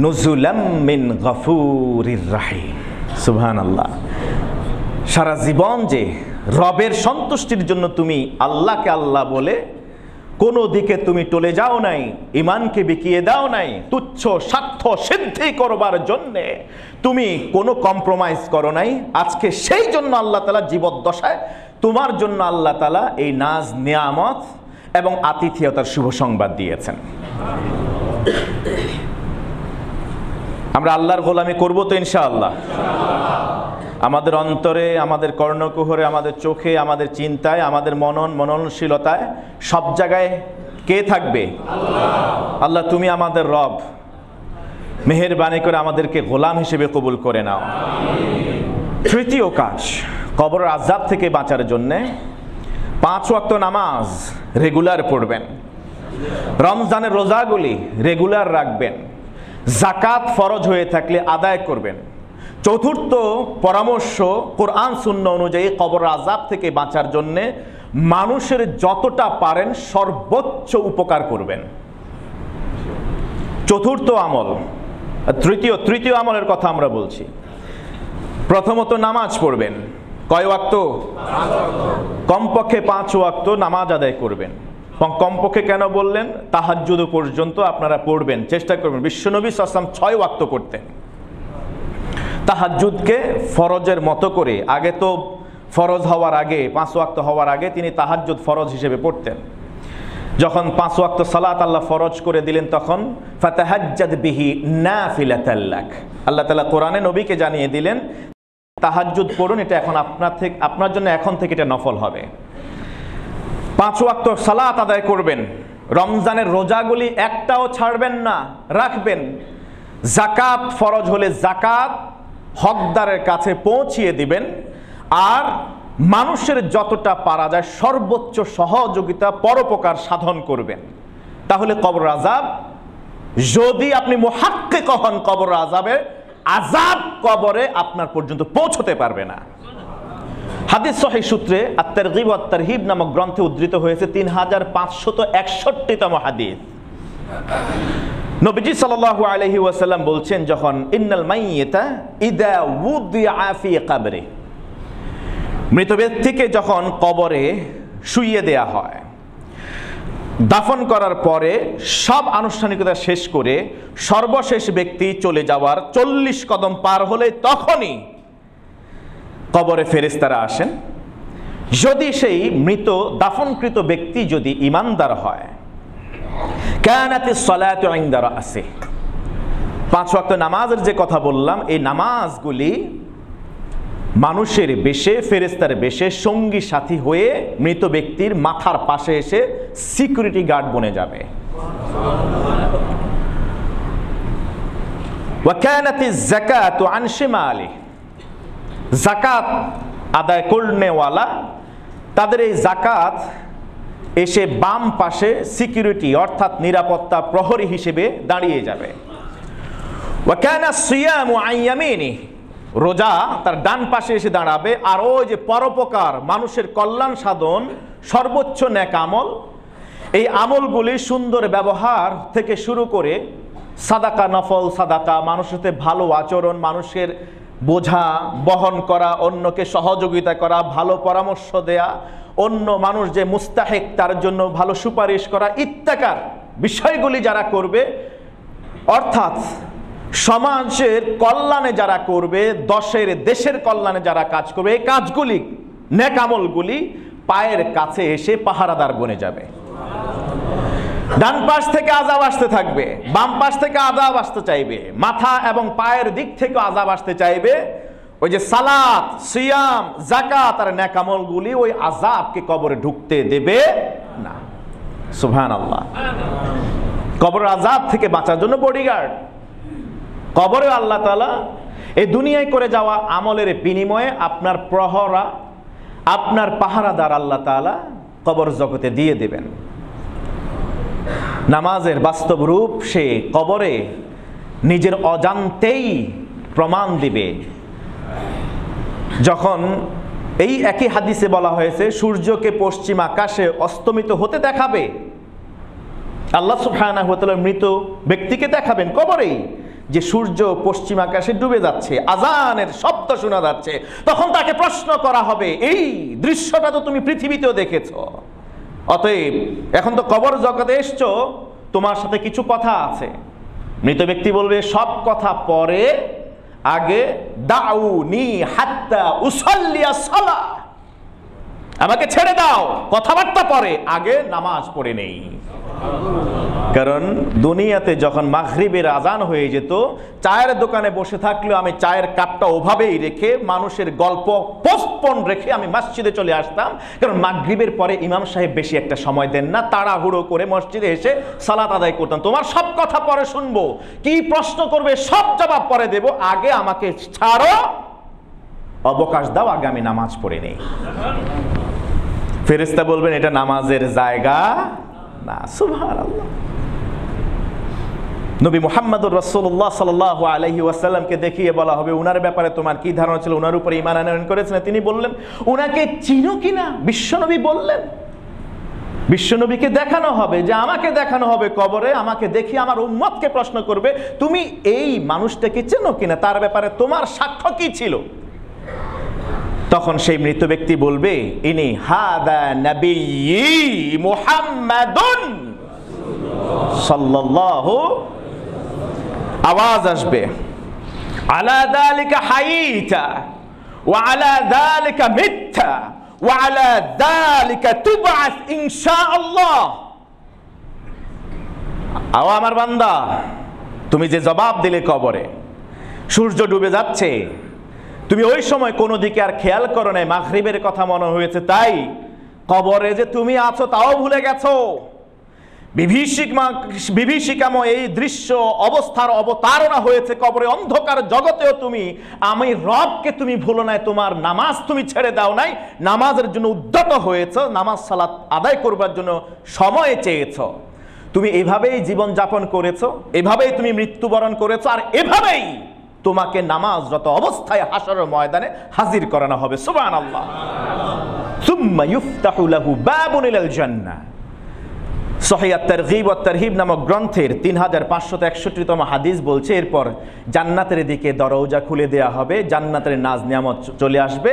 নুজুলাম মিন গফুরির রাহিম, সুবহানাল্লাহ। সারা জীবন যে রবের সন্তুষ্টির জন্য তুমি আল্লাহকে আল্লাহ বলে কোনো দিকে তুমি টলে যাও নাই, ইমানকে বিকিয়ে দাও নাই, তুচ্ছ স্বার্থ সিদ্ধি করবার জন্যে তুমি কোনো কম্প্রোমাইজ করো নাই। আজকে সেই জন্য আল্লাহ তাআলা জীবদ্দশায় তোমার জন্য আল্লাহ তাআলা এই নাজ নিয়ামত এবং আতিথেয়তার শুভ সংবাদ দিয়েছেন। আমরা আল্লাহর গোলামি করব তো ইনশাআল্লাহ। আমাদের অন্তরে, আমাদের কর্ণকুহরে, আমাদের চোখে, আমাদের চিন্তায়, আমাদের মননশীলতায়, সব জায়গায় কে থাকবে? আল্লাহ তুমি আমাদের রব, মেহেরবানি করে আমাদেরকে গোলাম হিসেবে কবুল করে নাও। তৃতীয় কাজ, কবরের আযাব থেকে বাঁচার জন্যে 5 ওয়াক্ত নামাজ রেগুলার পড়বেন, রমজানের রোজাগুলি রেগুলার রাখবেন, যাকাত ফরজ হয়ে থাকলে আদায় করবেন। চতুর্থ পরামর্শ, কোরআন সুন্নাহ অনুযায়ী কবরের আযাব থেকে বাঁচার জন্যে মানুষের যতটা পারেন সর্বোচ্চ উপকার করবেন। চতুর্থ আমল, তৃতীয় আমলের কথা আমরা বলছি। প্রথমত নামাজ পড়বেন। কয় ওয়াক্ত? কমপক্ষে 5 ওয়াক্ত নামাজ আদায় করবেন। কমপক্ষে কেন বললেন? তাহাজ্জুদ পর্যন্ত আপনারা পড়বেন, চেষ্টা করবেন। বিশ্বনবী সাল্লাল্লাহু আলাইহি ওয়াসাল্লাম 6 ওয়াক্ত করতেন। তাহাজ্জুদকে ফরজের মতো করে, আগে তো ফরজ হওয়ার আগে, 5 ওয়াক্ত হওয়ার আগে তিনি তাহাজ্জুদ ফরজ হিসেবে পড়তেন। যখন 5 ওয়াক্ত সালাত আল্লাহ ফরজ করে দিলেন, তখন ফাতাহাজ্জাদ বিহি নাফিলাতাল লাক, আল্লাহ তাআলা কোরআনে নবীকে জানিয়ে দিলেন তাহাজ্জুদ পড়ুন, এটা এখন আপনার জন্য এখন থেকে এটা নফল হবে। 5 ওয়াক্ত সালাত আদায় করবেন। রমজানের রোজাগুলি একটাও ছাড়বেন না, রাখবেন। যাকাত ফরজ হলে যাকাত হকদারের কাছে পৌঁছিয়ে দিবেন। আর মানুষের যতটা পারা যায় সর্বোচ্চ সহযোগিতা পরোপকার সাধন করবেন। তাহলে কবর আযাব, যদি আপনি মুহাক্কিক হন, কবর আযাবের আযাব কবরে আপনার পর্যন্ত পৌঁছতে পারবে না। হাদিস সহিহ সূত্রে আত-তারগীব ওয়াত তারহিব নামক গ্রন্থে উদ্ধৃত হয়েছে 3561তম হাদিস। নবীজি সাল্লাল্লাহু আলাইহি ওয়াসাল্লাম বলছেন, যখন ইন্নাল মাইয়িতা ইযা উযিআ ফি কবরি, মৃত ব্যক্তিকে যখন কবরে শুইয়ে দেয়া হয়, দাফন করার পরে সব আনুষ্ঠানিকতা শেষ করে সর্বশেষ ব্যক্তি চলে যাওয়ার 40 কদম পার হলে তখনই কবরে ফেরেশতারা আসেন। যদি সেই মৃত দাফনকৃত ব্যক্তি যদি ঈমানদার হয়, কানাতিস সালাতু ইনদা রাসি, 5 ওয়াক্ত নামাজের যে কথা বললাম, এই নামাজগুলি মানুষের বেশে, ফেরেশতার বেশে সঙ্গী সাথী হয়ে মৃত ব্যক্তির মাথার পাশে এসে সিকিউরিটি গার্ড বনে যাবে। ওয়া কানাতিজ যাকাতু আন শিমালি, যাকাত আদায় করনেওয়ালা তাদের এই যাকাত এসে বাম পাশে সিকিউরিটি অর্থাৎ নিরাপত্তা প্রহরী হিসেবে দাঁড়িয়ে যাবে। ওয়া কানা সিয়ামু আন ইয়ামিনি, রোজা তার ডান পাশে এসে দাঁড়াবে। আর ওই যে পরোপকার, মানুষের কল্যাণ সাধন, সর্বোচ্চ নেক আমল, এই আমলগুলি সুন্দর ব্যবহার থেকে শুরু করে সাদাকা, নফল সাদাকা, মানুষের সাথে ভালো আচরণ, মানুষের বোঝা বহন করা, অন্যকে সহযোগিতা করা, ভালো পরামর্শ দেয়া, অন্য মানুষ যে মুস্তাহিক তার জন্য ভালো সুপারিশ করা ইত্যাকার বিষয়গুলি যারা করবে, অর্থাৎ সমাজের কল্যাণে যারা করবে, দেশের কল্যাণে যারা কাজ করবে, এই কাজগুলি, নেক আমলগুলি পায়ের কাছে এসে পাহারাদার বনে যাবে। ডান পাশ থেকে আযাব আসতে থাকবে, বাম পাশ থেকে আযাব আসতে চাইবে, মাথা এবং পায়ের দিক থেকে আযাব আসতে চাইবে। ওই যে সালাত, সিয়াম, যাকাত আর নেক আমলগুলি ওই আযাবকে কবরে ঢুকতে দেবে না। সুবহানাল্লাহ। কবরের আযাব থেকে বাঁচার জন্য বডিগার্ড কবরে আল্লাহ তাআলা এই দুনিয়ায় করে যাওয়া আমলের বিনিময়ে আপনার প্রহরা, আপনার পাহারাদার আল্লাহ তাআলা কবর জগতে দিয়ে দেবেন। নামাজের বাস্তব রূপ সে কবরে নিজের অজান্তেই প্রমাণ দিবে। যখন এই একই হাদিসে বলা হয়েছে সূর্যকে পশ্চিম আকাশে অস্তমিত হতে দেখাবে, আল্লাহ সুবহানাহু ওয়া তাআলা মৃত ব্যক্তিকে দেখাবেন কবরেই যে সূর্য পশ্চিম আকাশে ডুবে যাচ্ছে, আজানের শব্দ শোনা যাচ্ছে। তখন তাকে প্রশ্ন করা হবে, এই দৃশ্যটা তো তুমি পৃথিবীতেও দেখেছো, অতএব এখন তো কবর জগতে এসছো, তোমার সাথে কিছু কথা আছে। মৃত ব্যক্তি বলবে, সব কথা পরে, আগে দাউনি হাত্তা উসাল্লিয়া সালাহ, আমাকে ছেড়ে দাও, কথাবার্তা পরে, আগে নামাজ পড়ে নেই। কারণ দুনিয়াতে যখন মাগরিবের আজান হয়ে যেত, চায়ের দোকানে বসে থাকলেও আমি চায়ের কাপটা ওভাবেই রেখে, মানুষের গল্প পোস্টপোন রেখে আমি মসজিদে চলে আসতাম। কারণ মাগরিবের পরে ইমাম সাহেব বেশি একটা সময় দেন না, তাড়াহুড়ো করে মসজিদে এসে সালাত আদায় করতাম। তোমার সব কথা পরে শুনবো, কি প্রশ্ন করবে সব জবাব পরে দেব, আগে আমাকে ছাড়ো, অবকাশ দাও, আগে আমি নামাজ পড়ে নেই। ফেরেশতা বলবেন, এটা নামাজের জায়গা না। সুবহানাল্লাহ। নবী মুহাম্মদুর রাসূলুল্লাহ সাল্লাল্লাহু আলাইহি ওয়াসাল্লামকে দেখিয়ে বলা হবে, উনার ব্যাপারে তোমার কি ধারণা ছিল, উনার উপরে ঈমান আনয়ন করেছেন? তিনি বললেন, উনাকে চিনো কিনা? বিশ্বনবী বললেন, বিশ্বনবীকে দেখানো হবে, যে আমাকে দেখানো হবে কবরে, আমাকে দেখিয়ে আমার উম্মতকে প্রশ্ন করবে, তুমি এই মানুষটাকে চেনো কিনা, তার ব্যাপারে তোমার সাক্ষ্য কি ছিল? তখন সেই মৃত ব্যক্তি বলবে, ইনি হাদা নবিয়্যি মুহাম্মাদুন সাল্লাল্লাহু, আওয়াজ আসবে, আলা যালিকা হাইতা ওয়া আলা যালিকা মিত্তা ওয়া আলা যালিকা তুবআস ইনশাআল্লাহ। আও আমার বান্দা, তুমি যে জবাব দিলে কবরে, সূর্য ডুবে যাচ্ছে, তুমি ওই সময় কোনো দিকে আর খেয়াল করো নাই, মাগরিবের কথা মনে হয়েছে, তাই কবরে যে তুমি আছো তাও ভুলে গেছো। বিভীষিকাময় এই দৃশ্য অবস্থার অবতারণা হয়েছে কবরে, অন্ধকার জগতেও তুমি আমি রবকে তুমি ভুলো নাই, তোমার নামাজ তুমি ছেড়ে দাও নাই, নামাজের জন্য উদ্যত হয়েছ, নামাজ সালাত আদায় করবার জন্য সময় চেয়েছ। তুমি এভাবেই জীবন যাপন করেছো, এভাবেই তুমি মৃত্যুবরণ করেছো, আর এভাবেই তোমাকে নামাজরত অবস্থায় হাশরের ময়দানে হাজির করানো হবে। সুবহানাল্লাহ। সুম্মা ইফতাহু লাহু বাবুন ইলাল জান্নাহ। সহিহ আত-তারগীব ওয়াত তারহিব নামক গ্রন্থের 3561তম হাদিস বলছে, এরপর জান্নাতের দিকে দরজা খুলে দেয়া হবে, জান্নাতের নাজ নিয়ামত চলে আসবে।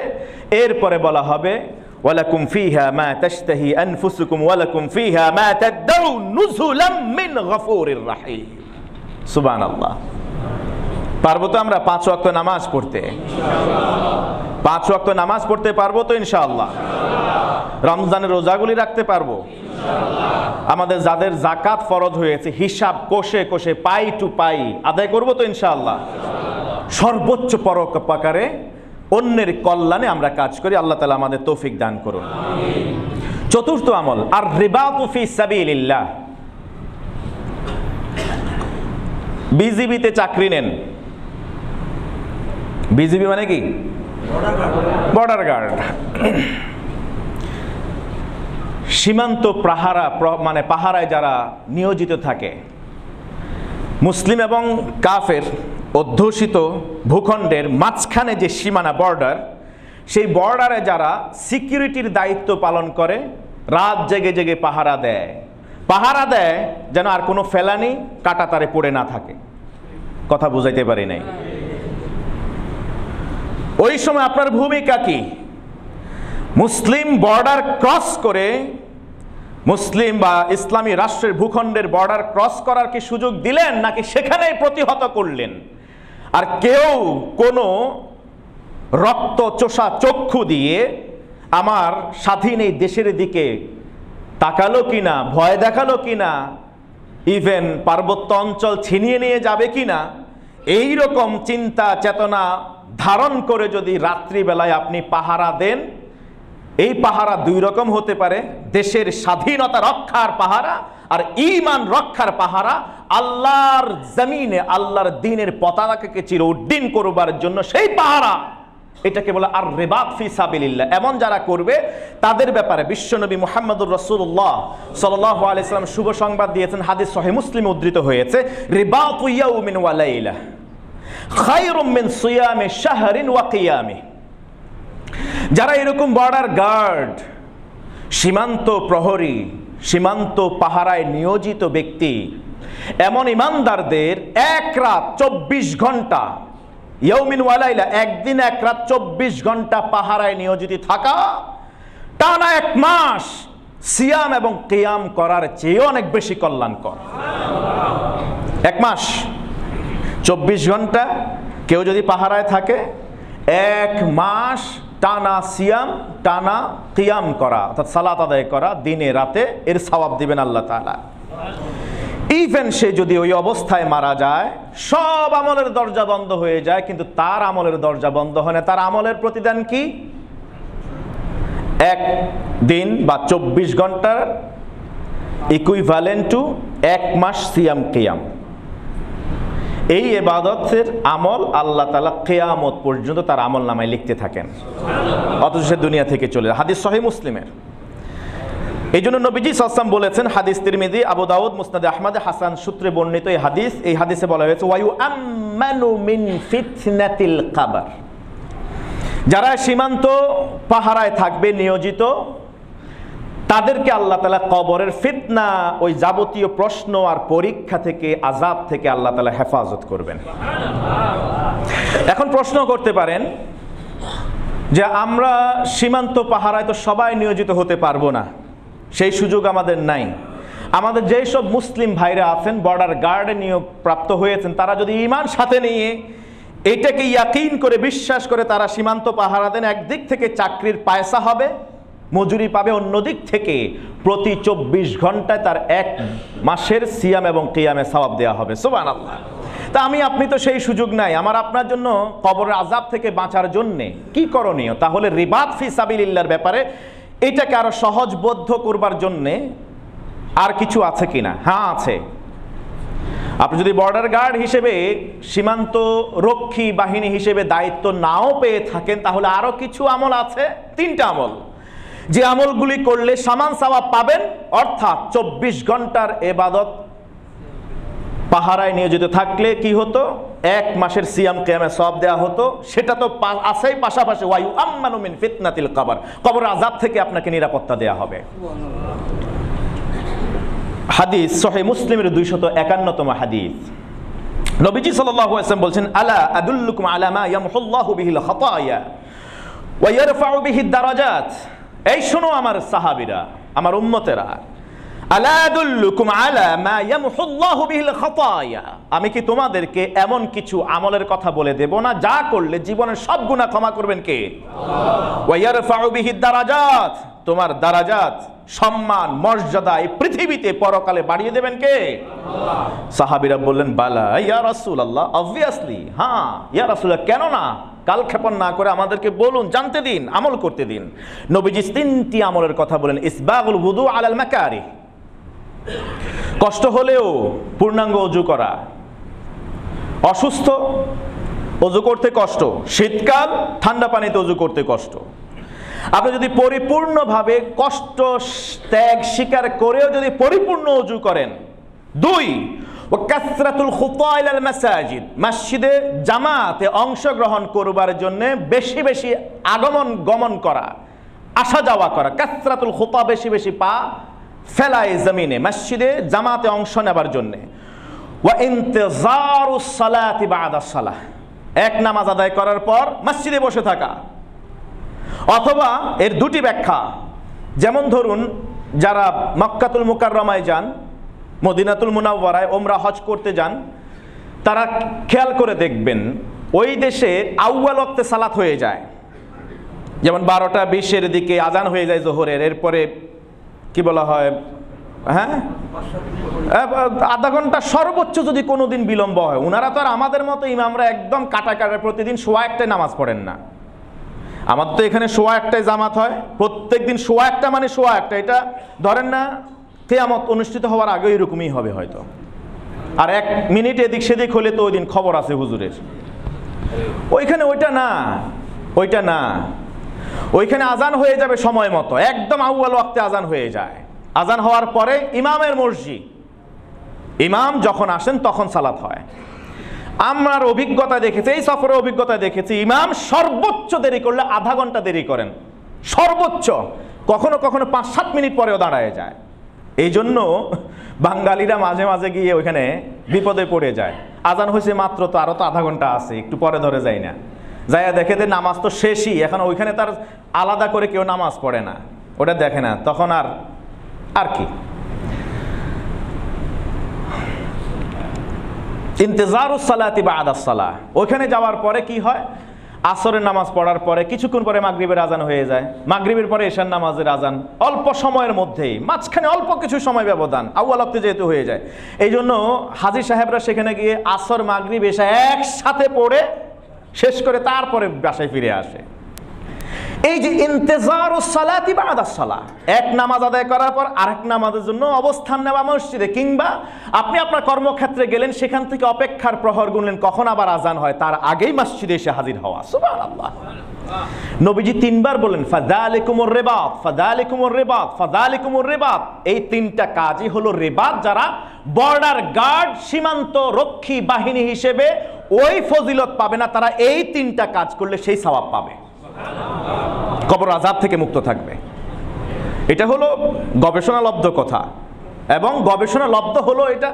এরপরে বলা হবে, ওয়ালাকুম ফিহা মা তাশতাহি আনফুসুকুম ওয়ালাকুম ফিহা মা তাদউন নুজুলাম মিন গফুরির রহিম। সুবহানাল্লাহ। পারবো তো আমরা 5 ওয়াক্ত নামাজ পড়তে? ইনশাআল্লাহ। 5 ওয়াক্ত নামাজ পড়তে পারবো তো ইনশাআল্লাহ? রমজানের রোজাগুলি রাখতে পারবো ইনশাআল্লাহ। আমাদের যাদের যাকাত ফরজ হয়েছে, হিসাব কষে কষে পাই টু পাই আদায় করবো তো ইনশাআল্লাহ? সর্বোচ্চ পরোপকারে অন্যের কল্যাণে আমরা কাজ করি। আল্লাহ তাআলা আমাদের তৌফিক দান করুন। আমিন। চতুর্থ আমল, আর রিবাতু ফি সাবিলিল্লাহ। বিজিবিতে চাকরি নেন। বিজিবি মানে কি? Border guard. সীমান্ত মানে পাহারায় যারা নিয়োজিত থাকে, মুসলিম এবং কাফের অধ্যুষিত ভূখণ্ডের মাঝখানে যে সীমানা বর্ডার, সেই বর্ডারে যারা সিকিউরিটির দায়িত্ব পালন করে, রাত জেগে জেগে পাহারা দেয় যেন আর কোনো ফেলানি কাঁটাতারে পড়ে না থাকে। কথা বুঝাইতে পারি নাই। ওই সময় আপনার ভূমিকা কি? মুসলিম বর্ডার ক্রস করে, মুসলিম বা ইসলামী রাষ্ট্রের ভূখণ্ডের বর্ডার ক্রস করার কি সুযোগ দিলেন, নাকি সেখানেই প্রতিহত করলেন? আর কেউ কোনো রক্ত চোষা চক্ষু দিয়ে আমার স্বাধীন এই দেশের দিকে তাকালো কিনা, ভয় দেখালো কিনা, ইভেন পার্বত্য অঞ্চল ছিনিয়ে নিয়ে যাবে কিনা, এই রকম চিন্তা চেতনা ধারণ করে যদি রাত্রিবেলায় আপনি পাহারা দেন, এই পাহারা দুই রকম হতে পারে। দেশের স্বাধীনতা রক্ষার পাহারা আর ঈমান রক্ষার পাহারা। আল্লাহর জমিনে আল্লাহর দ্বীনের পতাকাকে চিরউদ্দিন করবার জন্য সেই পাহারা, এটাকে বলে আর রিবাত ফি সাবিলিল্লাহ। এমন যারা করবে তাদের ব্যাপারে বিশ্বনবী মুহাম্মদুর রাসূলুল্লাহ সাল্লাল্লাহু আলাইহি সাল্লাম শুভ সংবাদ দিয়েছেন। হাদিস সহিহ মুসলিমে উদ্ধৃত হয়েছে, রিবাতু ইয়াউমিন ওয়া লাইলা খায়রুম মিন সিয়ামি শাহরিন ওয়া কিয়ামি। যারা এরকম বর্ডার গার্ড, সীমান্ত প্রহরী, সীমান্ত পাহারায় নিয়োজিত ব্যক্তি, এমন ইমানদারদের এক রাত 24 ঘন্টা, ইয়াউমিন ওয়া লাইলা, একদিন এক রাত 24 ঘন্টা পাহারায় নিয়োজিত থাকা, টানা 1 মাস সিয়াম এবং কিয়াম করার চেয়ে অনেক বেশি কল্যাণকর। 1 মাস 24 ঘন্টা কেউ যদি পাহারায় থাকে, 1 মাস টানা সিয়াম, টানা কিয়াম করা, অর্থাৎ সালাত আদায় করা দিনে রাতে, এর সওয়াব দিবেন আল্লাহ তাআলা। ইভেন সে যদি ওই অবস্থায় মারা যায়, সব আমলের দরজা বন্ধ হয়ে যায়, কিন্তু তার আমলের দরজা বন্ধ হয় না। তার আমলের প্রতিদান কি? 1 দিন বা 24 ঘন্টার ইকুইভ্যালেন্ট টু 1 মাস সিয়াম কিয়াম। এই ইবাদতের আমল আল্লাহ তাআলা কিয়ামত পর্যন্ত তার আমল নামায় লিখতে থাকেন, অথচ সে দুনিয়া থেকে চলে যায়। হাদিস সহিহ মুসলিমের। এই জন্য নবীজি সাল্লাল্লাহু আলাইহি ওয়াসাল্লাম বলেছেন, হাদিস তিরমিজি, আবু দাউদ, মুসনাদে আহমদ, হাসান সূত্রে বর্ণিত এই হাদিস। এই হাদিসে বলা হয়েছে, ওয়া ইউআম্মানু মিন ফিতনাতিল কবর। যারা সীমান্ত পাহারায় থাকবে নিয়োজিত, তাদেরকে আল্লাহ তাআলা কবরের ফিতনা, ওই যাবতীয় প্রশ্ন আর পরীক্ষা থেকে, আযাব থেকে আল্লাহ তাআলা হেফাজত করবেন। এখন প্রশ্ন করতে পারেন, যে আমরা সীমান্ত পাহারায় তো সবাই নিয়োজিত হতে পারবো না, সেই সুযোগ আমাদের নাই। আমাদের যেই সব মুসলিম ভাইরা আছেন বর্ডার গার্ডে নিয়োগ প্রাপ্ত হয়েছেন, তারা যদি ঈমান সাথে নিয়ে এটাকে ইয়াকিন করে বিশ্বাস করে তারা সীমান্ত পাহারা দেন, একদিক থেকে চাকরির পয়সা হবে, মজুরি পাবে, অন্যদিক থেকে প্রতি 24 ঘন্টায় তার 1 মাসের সিয়াম এবং কিয়ামে সওয়াব দেওয়া হবে। সুবহানাল্লাহ। তা আমি আপনি তো সেই সুযোগ নাই। আমার আপনার জন্য কবরের আযাব থেকে বাঁচার জন্য কি করণীয়? তাহলে রিবাত ফি সাবিলিল্লাহর ব্যাপারে এটাকে আরো সহজবোধ্য করবার জন্য আর কিছু আছে কিনা? হ্যাঁ আছে। আপনি যদি বর্ডার গার্ড হিসেবে, সীমান্ত রক্ষী বাহিনী হিসেবে দায়িত্ব নাও পেয়ে থাকেন, তাহলে আরো কিছু আমল আছে, 3টা আমল, যে আমলগুলি করলে সমান সওয়াব পাবেন। অর্থাৎ 24 ঘন্টার ইবাদত পাহারায় নিয়োজিত থাকলে কি হতো? 1 মাসের সিয়াম কিয়ামে সওয়াব দেওয়া হতো। সেটা তো আছেই, পাশাপাশি ওয়ায়ু আম্মানু মিন ফিতনাতিল কবর, কবরের আযাব থেকে আপনাকে নিরাপত্তা দেওয়া হবে। হাদিস সহিহ মুসলিমের 251তম হাদিস, নবীজি সাল্লাল্লাহু আলাইহি ওয়াসাল্লাম বলছেন, আলা আদুল্লুকুম আলা মা ইয়ামহুল্লাহু বিহিল খাতায়া ওয়া ইয়ারফাউ বিহিদ দারাজাত। এই শোনো আমার সাহাবীরা, আমার উম্মতেরা, আলা আদুল্লুকুম আলা মা ইয়ামহুল্লাহু বিহিল খাতায়া, আমি কি তোমাদেরকে এমন কিছু আমলের কথা বলে দেব না যা করলে জীবনের সব গুনাহ ক্ষমা করবেন কে? আল্লাহ। ওয়া ইয়ারফাউ বিহিদ দারাজাত, তোমার দারাজাত, সম্মান, মর্যাদা এই পৃথিবীতে পরকালে বাড়িয়ে দেবেন কে? আল্লাহ। সাহাবীরা বললেন, বালা ইয়া রাসূলুল্লাহ, অবভিয়াসলি, হ্যাঁ ইয়া রাসূলুল্লাহ, কেন না? কালক্ষেপণ না করে আমাদেরকে বলুন, জানতে দিন, আমল করতে দিন। নবীজি 3টি আমলের কথা বলেন। ইসবাগুল wudu আলাল মাকারিহ, কষ্ট হলেও পূর্ণাঙ্গ ওযু করা, অসুস্থ ওযু করতে কষ্ট, শীতকাল ঠান্ডা পানিতে ওযু করতে কষ্ট, আপনি যদি পরিপূর্ণভাবে কষ্ট ত্যাগ স্বীকার করেও যদি পরিপূর্ণ ওযু করেন। 2 ওয়া কাসরাতুল খুতা ইলাল মাসাজিদ, মসজিদে জামাতে অংশগ্রহণ করবার জন্য বেশি বেশি আগমন গমন করা, আসা যাওয়া করা। কাসরাতুল খুতা, বেশি বেশি পা ফেলায় জমিনে মসজিদে জামাতে অংশ নেবার জন্য। ওয়া ইন্তিজারুস সালাতি বা'দাস সালাহ, এক নামাজ আদায় করার পর মসজিদে বসে থাকা। অথবা এর 2টি ব্যাখ্যা, যেমন ধরুন যারা মক্কাতুল মুকাররমায় যান, মদিনাতুল মুনাওয়ারায় ওমরা হজ করতে যান, তারা খেয়াল করে দেখবেন ওই দেশে আউয়াল ওয়াক্তে সালাত হয়ে যায়, যেমন 12টা 20-এর দিকে আজান হয়ে যায় জোহরের, এরপরে কি বলা হয়, হ্যাঁ আধা ঘন্টা সর্বোচ্চ যদি কোনোদিন বিলম্ব হয়। ওনারা তো আর আমাদের মতো ইমামরা একদম কাটা প্রতিদিন 1:15 নামাজ পড়েন না। আমাদের তো এখানে 1:15 জামাত হয়, প্রত্যেক দিন 1:15 মানে 1:15, এটা ধরেন না কিয়ামত অনুষ্ঠিত হওয়ার আগে এরকমই হবে হয়তো। আর 1 মিনিট এদিক সেদিক হলে তো ওই দিন খবর আছে হুজুরের। ওইখানে ওইটা না, ওইটা না, ওইখানে আজান হয়ে যাবে সময় মতো, একদম আউয়াল ওয়াক্তে আজান হয়ে যায়। আজান হওয়ার পরে ইমামের মর্জি, ইমাম যখন আসেন তখন সালাত হয়। আমার অভিজ্ঞতা দেখেছি, এই সফরের অভিজ্ঞতা দেখেছি, ইমাম সর্বোচ্চ দেরি করলে আধা ঘন্টা দেরি করেন, সর্বোচ্চ। কখনো কখনো 5-7 মিনিট পরেও দাঁড়ায় যায়। এই জন্য বাঙালিরা মাঝে মাঝে গিয়ে ওইখানে বিপদে পড়ে যায়। আজান হয়েছে মাত্র, তো আরো তো আধা ঘন্টা আছে, একটু পরে ধরে যায় না, যাইয়া দেখে যে নামাজ তো শেষই, এখন ওইখানে তার আলাদা করে কেউ নামাজ পড়ে না, ওটা দেখে না, তখন আর কি। ইন্তিজারুস সালাতি বা'দাস সালাহ, ওইখানে যাওয়ার পরে কি হয়, আসরের নামাজ পড়ার পরে কিছুক্ষণ পরে মাগরিবের আজান হয়ে যায়, মাগরিবের পরে এশার নামাজের আজান, অল্প সময়ের মধ্যেই, মাঝখানে অল্প কিছু সময় ব্যবধান, আউয়াল ওয়াক্তে যেহেতু হয়ে যায়। এই জন্য হাজী সাহেবরা সেখানে গিয়ে আসর মাগরিব এশা একসাথে পড়ে শেষ করে তারপরে বাসায় ফিরে আসে। এই যে ইন্তিজারুস সালাতি বা'দাস সালাহ, এক নামাজ আদায় করার পর আরেক নামাজের জন্য অবস্থান নেওয়া মসজিদে, কিংবা আপনি আপনার কর্মক্ষেত্রে গেলেন, সেখান থেকে অপেক্ষার প্রহর গুনলেন কখন আবার আজান হয়, তার আগেই মসজিদে এসে হাজির হওয়া। সুবহানাল্লাহ। নবীজি 3 বার বলেন, ফাযালিকুমুর রিবাত, ফাযালিকুমুর রিবাত, ফাযালিকুমুর রিবাত। এই 3টা কাজই হলো রিবাত। যারা বর্ডার গার্ড, সীমান্ত রক্ষী বাহিনী হিসেবে ওই ফজিলত পাবে না, তারা এই 3টা কাজ করলে সেই সওয়াব পাবে, কবর আযাব থেকে মুক্ত থাকবে। এটা হলো গবেষণালব্ধ কথা, এবং গবেষণালব্ধ হলো এটা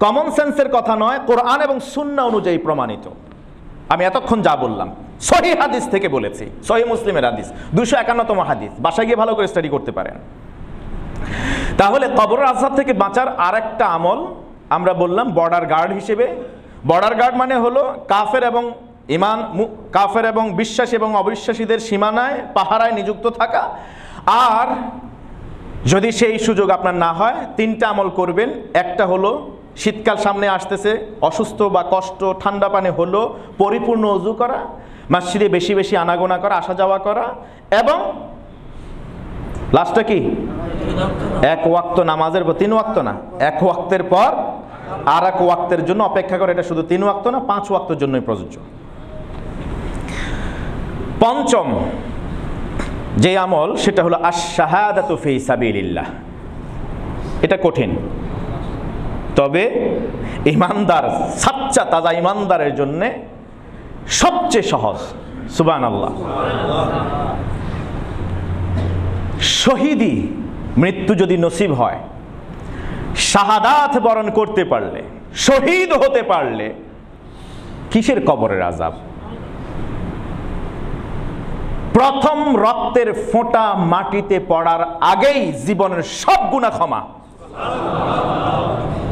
কমন সেন্সের কথা নয়, কোরআন এবং সুন্নাহ অনুযায়ী প্রমাণিত। আমি এতক্ষণ যা বললাম সহিহ হাদিস থেকে বলেছি, সহিহ মুসলিমের হাদিস 251তম হাদিস, বাসায় গিয়ে ভালো করে স্টাডি করতে পারেন। তাহলে কবরের আযাব থেকে বাঁচার আরেকটা আমল আমরা বললাম বর্ডার গার্ড হিসেবে। বর্ডার গার্ড মানে হলো কাফের এবং বিশ্বাসী এবং অবিশ্বাসীদের সীমানায় পাহারায় নিযুক্ত থাকা। আর যদি সেই সুযোগ আপনার না হয়, 3টা আমল করবেন। একটা হলো শীতকাল সামনে আসতেছে, অসুস্থ বা কষ্ট, ঠান্ডা পানি হলো পরিপূর্ণ ওযু করা, মসজিদে বেশি বেশি আনাগোনা করা, আসা যাওয়া করা, এবং লাস্টটা কি, 1 ওয়াক্ত নামাজের পর, 3 ওয়াক্ত না, 1 ওয়াক্তের পর আর 1 ওয়াক্তের জন্য অপেক্ষা করে। এটা শুধু 3 ওয়াক্ত না, 5 ওয়াক্তের জন্যই প্রযোজ্য। পঞ্চম যে আমল সেটা হলো আশ-শাহাদাতু ফি সাবিলিল্লাহ। এটা কঠিন, তবে ইমানদার, সাচ্চা তাজা ইমানদারের জন্য সবচেয়ে সহজ। সুবহানাল্লাহ। শহীদি মৃত্যু যদি নসিব হয়, শাহাদাত বরণ করতে পারলে, শহীদ হতে পারলে, কিসের কবরের আযাব? প্রথম রক্তের ফোঁটা মাটিতে পড়ার আগেই জীবনের সব গুনাহ ক্ষমা।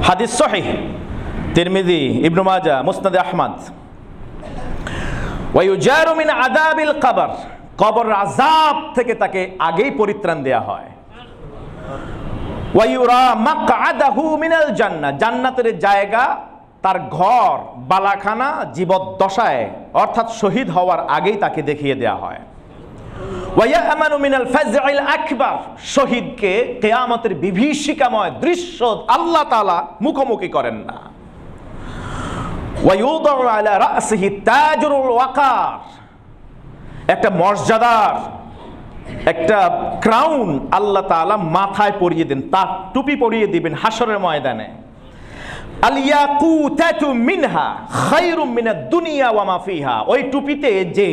হাদিস সহিহ, তিরমিজি, ইবনে মাজাহ, মুসনাদে আহমদ। ওয়া ইউজারু মিন আযাবিল কবর, কবরের আযাব থেকে তাকে আগেই পরিত্রাণ দেয়া হয়। ওয়া ইউরা মাকআদাহু মিনাল জান্নাহ, জান্নাতের জায়গা, তার ঘর, বালাখানা জীবদ্দশায় অর্থাৎ শহীদ হওয়ার আগেই তাকে দেখিয়ে দেয়া হয়। ওয়া ইয়ামানু মিনাল ফাজইল আকবার, শহীদকে কিয়ামতের বিভীষিকাময় দৃশ্য আল্লাহ তাআলা মুখোমুখি করেন না। ওয়া ইউদাউ আলা রাসিহি তাজুল ওয়াকার, একটা মর্যাদার একটা ক্রাউন আল্লাহ তাআলা মাথায় পরিয়ে দেন, তার টুপি পরিয়ে দিবেন হাসরের ময়দানে। আল ইয়াকুতাতু মিনহা খায়রুম মিনাদ দুনিয়া ওয়া মা ফিহা, ওই টুপিতে যে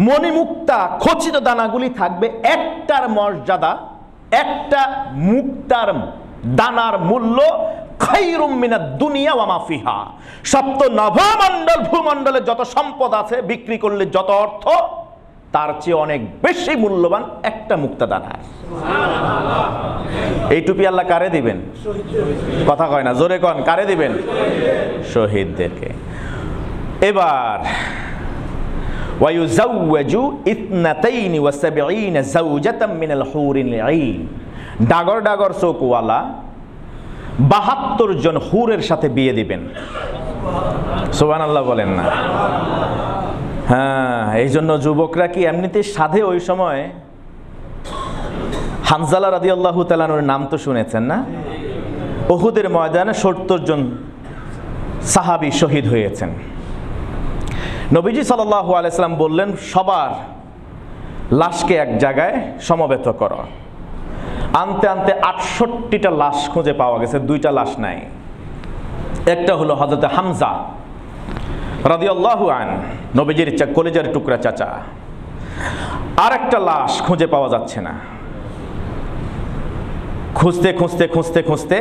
মণিমুক্তা খচিত দানাগুলি থাকবে, একটার মর্যাদা, একটা মুক্তার দানার মূল্য খায়রুম মিনাদ দুনিয়া ওয়া মা ফিহা, সপ্ত নভমণ্ডল ভূমণ্ডলে যত সম্পদ আছে বিক্রি করলে যত অর্থ, তার চেয়ে অনেক বেশি মূল্যবান একটা মুক্তা দানা। এই টুপি আল্লাহ কারে দিবেন? কথা কয় না, জোরে কন, কারে দিবেন? শহীদদেরকে। এবার ওয়ায়ুজাওয়াজু ইতনাতাইনি ওয়া সাবঈনা যাওজাতাম মিনাল হুরিল আইন, ডাগর ডাগর চোখওয়ালা 72 জন হুরের সাথে বিয়ে দিবেন। সুবহানাল্লাহ বলেন না? হ্যাঁ, এই জন্য যুবকরা কি এমনিতে সাধে? ওই সময় হানজালা রাদিয়াল্লাহু তাআলা আনহুর নাম তো শুনেছেন না? উহুদের ময়দানে 70 জন সাহাবী শহীদ হয়েছেন। নবীজি সাল্লাল্লাহু আলাইহি সাল্লাম বললেন, সবার লাশকে এক জায়গায় সমবেত করো। আনতে আনতে 68টা লাশ খুঁজে পাওয়া গেছে, 2টা লাশ নাই। একটা হলো হযরত হামজা রাদিয়াল্লাহু আনহু, নবীজির কলিজার টুকরা চাচা। আর একটা লাশ খুঁজে পাওয়া যাচ্ছে না। খুঁজতে খুঁজতে খুঁজতে খুঁজতে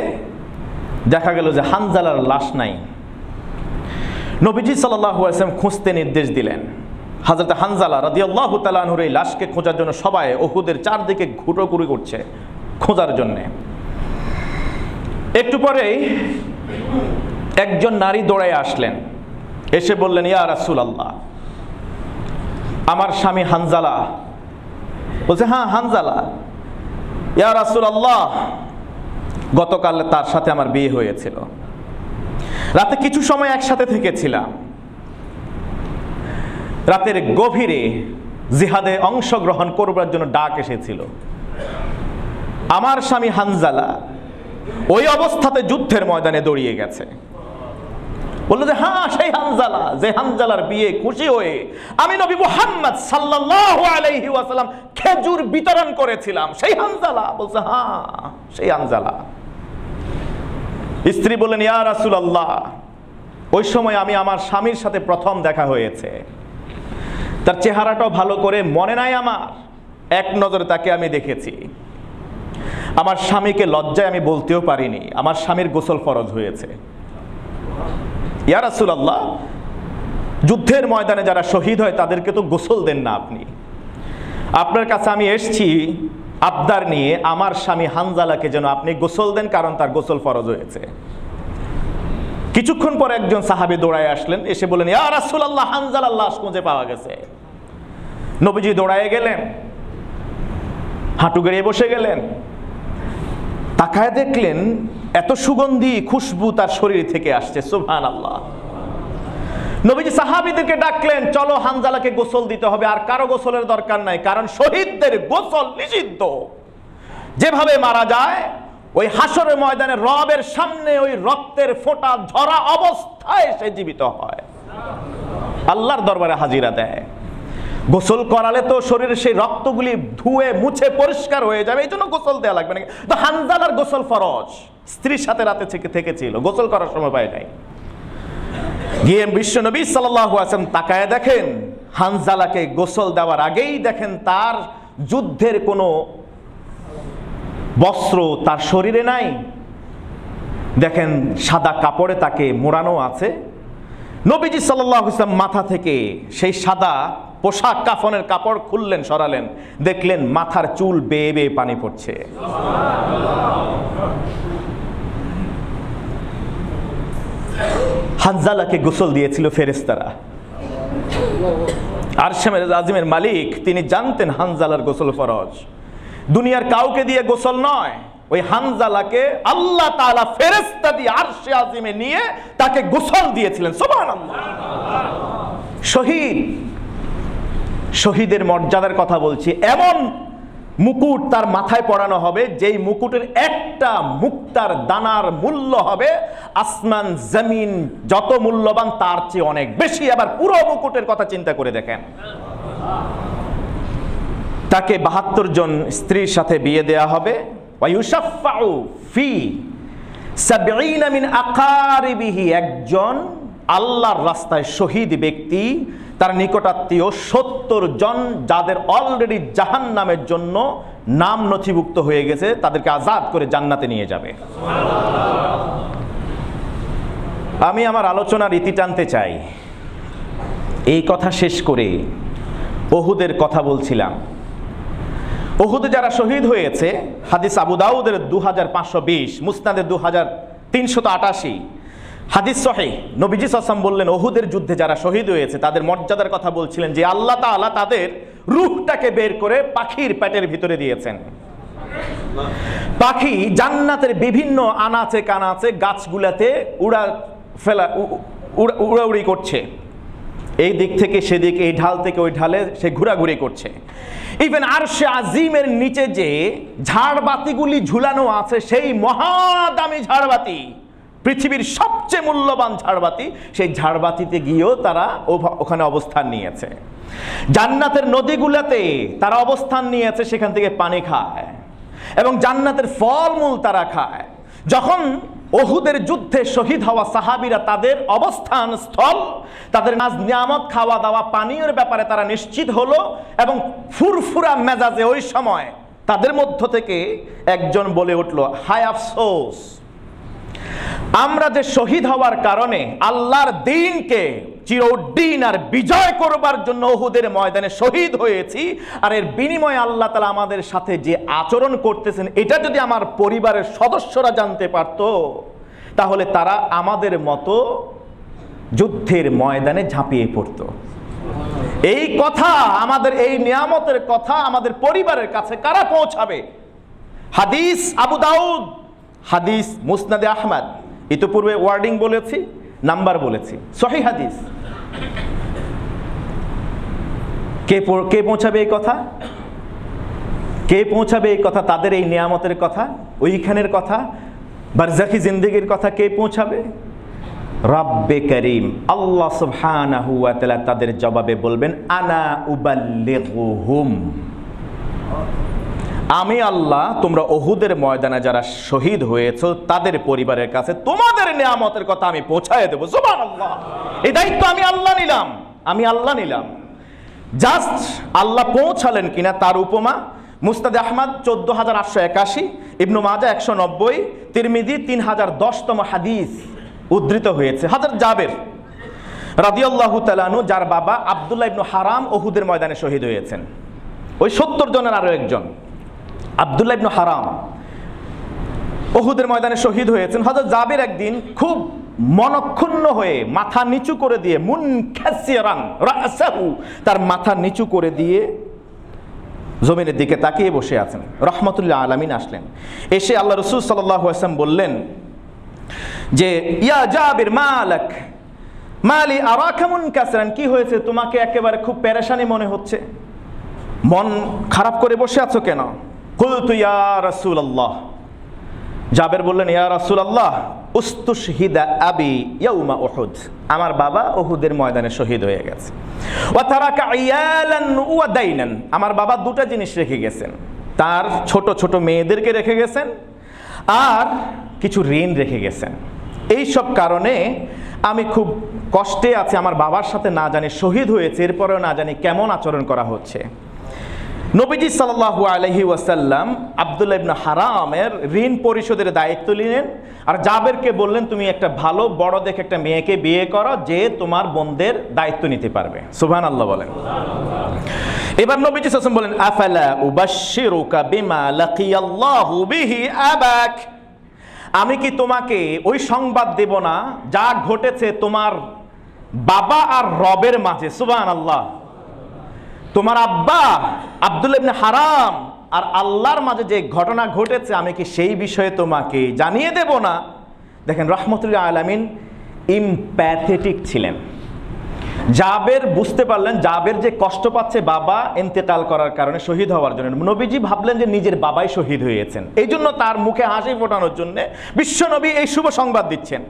দেখা গেল যে হানজালার লাশ নাই। নবীজি সাল্লাল্লাহু আলাইহি ওয়াসাল্লাম খুঁজতে নির্দেশ দিলেন। হযরত হানজালা রাদিয়াল্লাহু তাআলা আনহুর এই লাশকে খোঁজার জন্য সবাই উহুদের চারদিকে ঘুটোঘুরি করছে খোঁজার জন্য। একটু পরেই একজন নারী দৌড়ায় আসলেন, এসে বললেন, ইয়া রাসূলুল্লাহ, আমার স্বামী হানজালা। বলছে, হ্যাঁ হানজালা। ইয়া রাসূলুল্লাহ, গতকাল তার সাথে আমার বিয়ে হয়েছিল, রাতে কিছু সময় একসাথে থেকেছিলাম। রাতের গভীরে জিহাদে অংশগ্রহণ করবার জন্য ডাক এসেছিল। আমার স্বামী হানজালা ওই অবস্থাতে যুদ্ধের ময়দানে দৌড়িয়ে গেছে। বলল যে হ্যাঁ, সেই হানজালা, যে হানজালার বিয়ে খুশি হয়ে আমি নবী মুহাম্মদ সাল্লাল্লাহু আলাইহি ওয়াসাল্লাম খেজুর বিতরণ করেছিলাম, সেই হানজালা। বলছে, হ্যাঁ সেই হানজালা। স্ত্রী বললেন, ইয়া রাসূলুল্লাহ, ওই সময় আমি আমার স্বামীর সাথে প্রথম দেখা হয়েছে, তার চেহারাটাও ভালো করে মনে নাই আমার, এক নজরে তাকে আমি দেখেছি। আমার স্বামীকে লজ্জায় আমি বলতেও পারিনি আমার স্বামীর গোসল ফরজ হয়েছে। ইয়া রাসূলুল্লাহ, যুদ্ধের ময়দানে যারা শহীদ হয় তাদেরকে তো গোসল দেন না আপনি। আপনার কাছে আমি এসেছি আবদার নিয়ে, আমার স্বামী হানজালাকে যেন আপনি গোসল দেন, কারণ তার গোসল ফরজ হয়েছে। কিছুক্ষণ পরে একজন সাহাবী দৌড়ায় আসলেন, এসে বললেন, ইয়া রাসূলুল্লাহ, হানজালার লাশ খুঁজে পাওয়া গেছে। নবীজি দৌড়ায় গেলেন, হাঁটু গেড়ে বসে গেলেন, তাকায় দেখলেন এত সুগন্ধি খুশবু তার শরীর থেকে আসছে। সুবহানাল্লাহ। নবীজি সাহাবীদেরকে ডাকলেন, চলো হানজালাকে গোসল দিতে হবে, আর কারো গোসলের দরকার নাই, কারণ শহীদদের গোসল নিষিদ্ধ। যেভাবে মারা যায় ওই হাসরের ময়দানে রবের সামনে ওই রক্তের ফোঁটা ঝরা অবস্থায় সে জীবিত হয়, আল্লাহর দরবারে হাজিরা দেয়। গোসল করালে তো শরীরের সেই রক্তগুলি ধুয়ে মুছে পরিষ্কার হয়ে যাবে, এই জন্য গোসল দেওয়া লাগবে না। তো হানজালার গোসল ফরজ, স্ত্রীর সাথে রাতে থেকেছিল, গোসল করার সময় পায় নাই। গিয়ে বিশ্বনবী সাল্লাল্লাহু আলাইহি ওয়াসাল্লাম তাকায় দেখেন হানজালাকে গোসল দেওয়ার আগেই দেখেন তার যুদ্ধের কোনো বস্ত্র তার শরীরে নাই, দেখেন সাদা কাপড়ে তাকে মোড়ানো আছে। নবীজি সাল্লাল্লাহু আলাইহি ওয়াসাল্লাম মাথা থেকে সেই সাদা পোশাক কাফনের কাপড় খুললেন, সরালেন, দেখলেন মাথার চুল বেয়ে বেয়ে পানি পড়ছে। হানজালাকে গোসল দিয়েছিল ফেরেশতারা। আরশে আজিমের মালিক তিনি জানতেন হানজালার গোসল ফরজ, দুনিয়ার কাউকে দিয়ে গোসল নয়, ওই হানজালাকে আল্লাহ তাআলা ফেরেশতা দিয়ে আরশে আজিমে নিয়ে তাকে গোসল দিয়েছিলেন। সুবহানাল্লাহ। শহীদ, শহীদের মর্যাদার কথা বলছি, এমন মুকুট তার মাথায় পরানো হবে যেই মুকুটের একটা মুক্তার দানার মূল্য হবে আসমান জমিন যত মূল্যবান তার চেয়ে অনেক বেশি। আবার পুরো মুকুটের কথা চিন্তা করে দেখেন। তাকে ৭২ জন স্ত্রীর সাথে বিয়ে দেয়া হবে। ওয়ায়ুশাফাউ ফি ৭০ মিন আকারিবিহি, একজন আল্লাহর রাস্তায় শহীদ ব্যক্তি তার নিকটাত্মীয় ৭০ জন যাদের অলরেডি জাহান্নামের জন্য নাম নথিভুক্ত হয়ে গেছে, তাদেরকে আজাদ করে জান্নাতে নিয়ে যাবে। আমি আমার আলোচনার ইতি টানতে চাই। এই কথা শেষ করে উহুদের কথা বলছিলাম। উহুদে যারা শহীদ হয়েছে, হাদিস আবু দাউদের ২৫২০, মুসনাদের ২৩৮৮ হাদিস সহিহ। নবীজি সাল্লাল্লাহু আলাইহি ওয়াসাল্লাম বললেন, উহুদের যুদ্ধে যারা শহীদ হয়েছে তাদের মর্যাদার কথা বলছিলেন যে আল্লাহ তাআলা তাদের রূহটাকে বের করে পাখির পেটের ভিতরে দিয়েছেন। পাখি জান্নাতের বিভিন্ন আনাচে কানাচে গাছগুলাতে উড়াউড়ি করছে, এই দিক থেকে সেদিক, এই ঢাল থেকে ওই ঢালে সে ঘোরাঘুরি করছে। ইভেন আরশে আজিমের নিচে যে ঝাড়বাতিগুলি ঝুলানো আছে, সেই মহাদামি ঝাড়বাতি, পৃথিবীর সবচেয়ে মূল্যবান ঝাড়বাতি, সেই ঝাড়বাতিতে গিয়েও তারা ওখানে অবস্থান নিয়েছে। জান্নাতের নদীগুলাতে তারা অবস্থান নিয়েছে, সেখান থেকে পানি খায় এবং জান্নাতের ফলমূল তারা খায়। যখন উহুদের যুদ্ধে শহীদ হওয়া সাহাবীরা তাদের অবস্থান স্থল, তাদের নাজ নিয়ামত, খাওয়া দাওয়া, পানীয়ের ব্যাপারে তারা নিশ্চিত হলো এবং ফুরফুরা মেজাজে ওই সময় তাদের মধ্য থেকে একজন বলে উঠল, হায় আফসোস, আমরা যে শহীদ হওয়ার কারণে আল্লাহর দ্বীনকে চিরদিন আর বিজয় করবার জন্য উহুদের ময়দানে শহীদ হয়েছি, আর এর বিনিময়ে আল্লাহ তাআলা আমাদের সাথে যে আচরণ করতেছেন এটা যদি আমার পরিবারের সদস্যরা জানতে পারত, তাহলে তারা আমাদের মতো যুদ্ধের ময়দানে ঝাঁপিয়ে পড়ত। এই কথা, আমাদের এই নিয়ামতের কথা আমাদের পরিবারের কাছে কারা পৌঁছাবে? হাদিস আবু দাউদ, হাদিস মুসনাদে আহমদ, ইতিপূর্বে ওয়ার্ডিং বলেছি, নাম্বার বলেছি, সহিহ হাদিস। কে পৌঁছাবে এই কথা? কে পৌঁছাবে এই কথা? তাদের এই নিয়ামতের কথা, ওইখানের কথা, বারজাখি জিন্দেগির কথা কে পৌঁছাবে? রব্বে করিম আল্লাহ সুবহানাহু ওয়া তাআলা তাদের জবাবে বলবেন, আনা উবাল্লিগুহুম, আমি আল্লাহ তোমরা উহুদের ময়দানে যারা শহীদ হয়েছে তাদের পরিবারের কাছে তোমাদের নিয়ামতের কথা আমি পৌঁছায় দেব। সুবহানাল্লাহ। এই দায়িত্ব আমি আল্লাহ নিলাম। জাস্ট আল্লাহ পৌঁছালেন কিনা তার উপমা মুসনাদে আহমদ ১৪৮৮১, ইবনু মাজাহ ১৯০, তিরমিজি ৩০১০তম হাদিস উদ্ধৃত হয়েছে। হযরত জাবের রাদিয়াল্লাহু তাআলা আনহু, যার বাবা আব্দুল্লাহ ইবনে হারাম উহুদের ময়দানে শহীদ হয়েছেন। ওই 70 জনের আরো একজন আব্দুল্লাহ ইবনে হারাম উহুদের ময়দানে শহীদ হয়েছেন। হযরত জাবির একদিন খুব মনক্ষুণ্ণ হয়ে মাথা নিচু করে দিয়ে মুনকাসিরান রাসাহু, তার মাথা নিচু করে দিয়ে জমিনের দিকে তাকিয়ে বসে আছেন। রাহমাতুল্লিল আলামিন আসলেন, এসে আল্লাহ রাসূল সাল্লাল্লাহু আলাইহি ওয়াসাল্লাম বললেন যে ইয়া জাবির মালাক মালি আরাকা মুনকাসিরান, কি হয়েছে, তোমাকে একেবারে খুব পেরেশানি মনে হচ্ছে, মন খারাপ করে বসে আছো কেন? কুলতু ইয়া রাসূলুল্লাহ, জাবের বললেন ইয়া রাসূলুল্লাহ উস্তুশহিদা আবি ইয়াউমা উহুদ, আমার বাবা উহুদের ময়দানে শহীদ হয়ে গেছে। ওয়া তারাকা ইয়ালান ওয়া দাইনান, আমার বাবা দুটো জিনিস রেখে গেছেন, তার ছোট ছোট মেয়েদেরকে রেখে গেছেন আর কিছু ঋণ রেখে গেছেন। এই সব কারণে আমি খুব কষ্টে আছি, আমার বাবার সাথে না জানি শহীদ হয়েছে, এরপরেও না জানি কেমন আচরণ করা হচ্ছে। নবীজি সাল্লাল্লাহু আলাইহি ওয়াসাল্লাম আব্দুল্লাহ ইবনে হারামের ঋণ পরিশোধের দায়িত্ব নিলেন আর জাবেরকে বললেন তুমি একটা ভালো বড় দেখে একটা মেয়েকে বিয়ে করো যে তোমার বোনদের দায়িত্ব নিতে পারবে। সুবহানাল্লাহ বলেন। এবার নবীজি সাল্লাল্লাহু আলাইহি ওয়াসাল্লাম বলেন আফালা উবাশশিরুকা বিমা লাকিয়াল্লাহু বিহি আবাক, আমি কি তোমাকে ওই সংবাদ দেব না যা ঘটেছে তোমার বাবা আর রবের মাঝে। সুবহানাল্লাহ। তোমার আব্বা আব্দুল্লাহ ইবনে হারাম আর আল্লাহর মাঝে যে ঘটনা ঘটেছে আমি কি সেই বিষয়ে তোমাকে জানিয়ে দেব না? দেখেন রাহমাতুল আলামিন ইমপ্যাথেটিক ছিলেন। জাবের বুঝতে পারলেন জাবের যে কষ্ট পাচ্ছে বাবা ইন্তেকাল করার কারণে, শহীদ হওয়ার জন্য। নবীজি ভাবলেন যে নিজের বাবাই শহীদ হয়েছেন, এই জন্য তার মুখে হাসি ফোটানোর জন্য বিশ্বনবী এই শুভ সংবাদ দিচ্ছেন।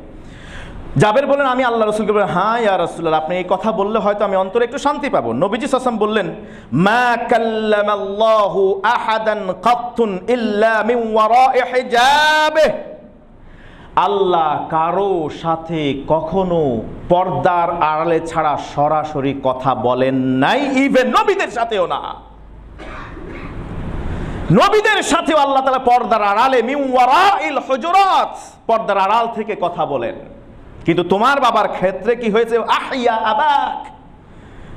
জাবের বলেন আমি আল্লাহ রাসূলকে বললাম হ্যাঁ ইয়া রাসূলুল্লাহ, আপনি এই কথা বললে হয়তো আমি অন্তরে একটু শান্তি পাবো। নবীজি সাল্লাল্লাহু আলাইহি ওয়াসাল্লাম বললেন মা কাল্লামাল্লাহু আহাদান কাত্তুন ইল্লা মিন ওয়ারা'i হিজাবিহি, আল্লাহ কারো সাথে কখনো পর্দার আড়ালে ছাড়া সরাসরি কথা বলেন নাই, ইভেন নবীদের সাথেও না। নবীদের সাথেও আল্লাহ তাআলা পর্দার আড়ালে মিন ওয়ারাইল হুজুরাত, পর্দার আড়াল থেকে কথা বলেন। কিন্তু তোমার বাবার ক্ষেত্রে কি হয়েছে? আহিয়া আবাক,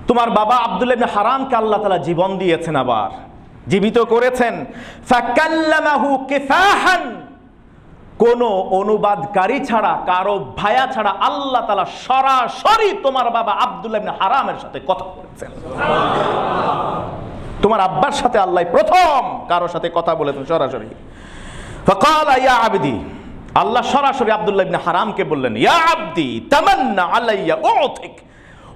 তোমার বাবা আব্দুল্লাহ ইবনে হারামকে আল্লাহ তাআলা জীবন দিয়েছেন, আবার জীবিত করেছেন। ফাকাল্লামাহু কিফাহান, কোন অনুবাদকারী ছাড়া কারো ভায়া ছাড়া আল্লাহ তাআলা সরাসরি তোমার বাবা আব্দুল্লাহ ইবনে হারামের সাথে কথা বলেছেন। তোমার আব্বার সাথে আল্লাহ প্রথম কারো সাথে কথা বলেছেন সরাসরি। ফাকালা ইয়া আবদি, আল্লাহ সরাসরি আব্দুল্লাহ ইবনে হারামকে বললেন ইয়া আবদি তামান্না আলাইয়া উতিক,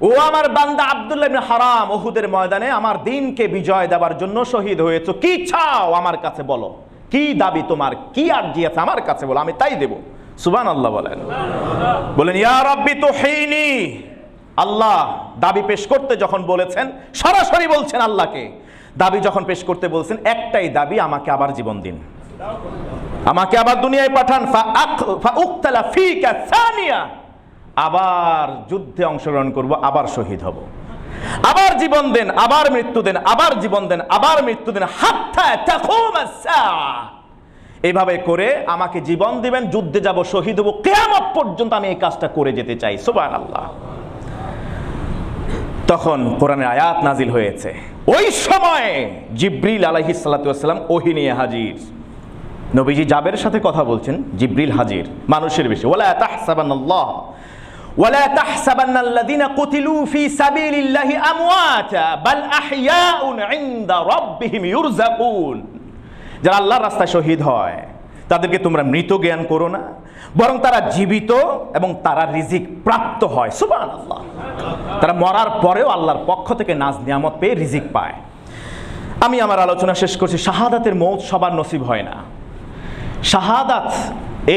ও আমার বান্দা আব্দুল্লাহ ইবনে হারাম উহুদের ময়দানে আমার দ্বীনকে বিজয় দেওয়ার জন্য শহীদ হয়েছে, কি চাও আমার কাছে বলো, কি দাবি তোমার, কি আরজি আছে আমার কাছে বলো, আমি তাই দেব। সুবহানাল্লাহ বলেন। বলেন ইয়া রাব্বি তুহিনি, আল্লাহ দাবি পেশ করতে যখন বলেছেন সরাসরি বলছেন আল্লাহকে, দাবি যখন পেশ করতে বলছেন একটাই দাবি, আমাকে আবার জীবন দিন, আমাকে আবার দুনিয়ায় পাঠান। ফাউকতালা ফিকা সানিয়া, আবার যুদ্ধে অংশগ্রহণ করব, আবার শহীদ হব, আবার জীবন দেন, আবার মৃত্যু দেন, আবার জীবন দেন, আবার মৃত্যু দেন, হাত্তা তাকুমাস সাআ, এইভাবে করে আমাকে জীবন দিবেন, যুদ্ধে যাব, শহীদ হব, কিয়ামত পর্যন্ত আমি এই কাজটা করে যেতে চাই। সুবহানাল্লাহ। তখন কোরআনের আয়াত নাজিল হয়েছে, ওই সময় জিবরিল আলাইহিস সালাতু ওয়াস সালাম ওহী নিয়ে হাজির। নবীজি জাবের সাথে কথা বলছেন, জিবরিল হাজির মানুষের বেশে। ওয়ালা তাহসাবানাল্লাহ ওয়ালা তাহসাবান্নাল্লাযীনা কুতিলু ফি সাবিলিল্লাহি আমওয়াতা বাল আহইয়াউন ইনদা রাব্বিহিম ইউরযাকুন, যারা আল্লাহর রাস্তায় শহীদ হয় তাদেরকে তোমরা মৃত জ্ঞান করো না, বরং তারা জীবিত এবং তারা রিজিক প্রাপ্ত হয়। সুবহানাল্লাহ। তারা মরার পরেও আল্লাহর পক্ষ থেকে নাজ নিয়ামত পেয়ে রিজিক পায়। আমি আমার আলোচনা শেষ করছি। শাহাদাতের মৌত সবার নসিব হয় না। শাহাদাত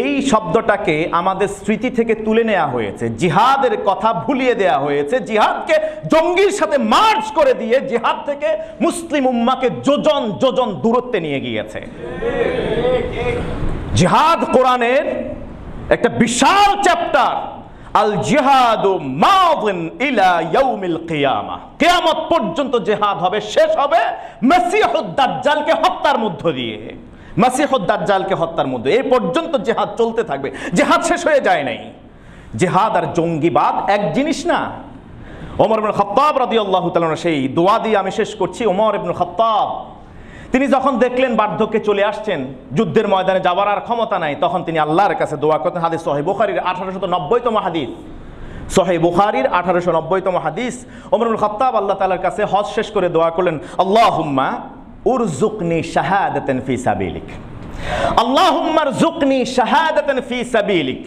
এই শব্দটাকে আমাদের স্মৃতি থেকে তুলে নেওয়া হয়েছে, জিহাদের কথা ভুলিয়ে দেওয়া হয়েছে, জিহাদকে জঙ্গির সাথে মার্চ করে দিয়ে জিহাদ থেকে মুসলিম উম্মাকে যোজন যোজন দূরত্বে নিয়ে গিয়েছে। জিহাদ কোরআনের একটা বিশাল চ্যাপ্টার, আল জিহাদু মাদিন ইলা ইয়াউমিল কিয়ামা, কিয়ামত পর্যন্ত জিহাদ হবে, শেষ হবে মসিহুদ দাজ্জালকে হত্যার মধ্য দিয়ে। মসিহুদ দাজ্জালকে হত্যার মধ্যে এই পর্যন্ত জিহাদ চলতে থাকবে, জিহাদ শেষ হয়ে যায় নাই। জিহাদ আর জঙ্গিবাদ এক জিনিস না। ওমর ইবনে খাত্তাব রাদিয়াল্লাহু তাআলা সেই দোয়া দিয়ে আমি শেষ করছি। ওমর ইবনে খাত্তাব তিনি যখন দেখলেন বার্ধক্যে চলে আসছেন, যুদ্ধের ময়দানে যাওয়ার আর ক্ষমতা নাই, তখন তিনি আল্লাহর কাছে দোয়া করতেন। হাদিস সহিহ বুখারীর 1890তম হাদিস, সহিহ বুখারীর 1890তম হাদিস। ওমর ইবনে খাত্তাব আল্লাহ তাআলার কাছে হজ শেষ করে দোয়া করলেন, আল্লাহুম্মা উরযুকনি শাহাদাতান ফি সাবিলিক, আল্লাহুম্মা উরযুকনি শাহাদাতান ফি সাবিলিক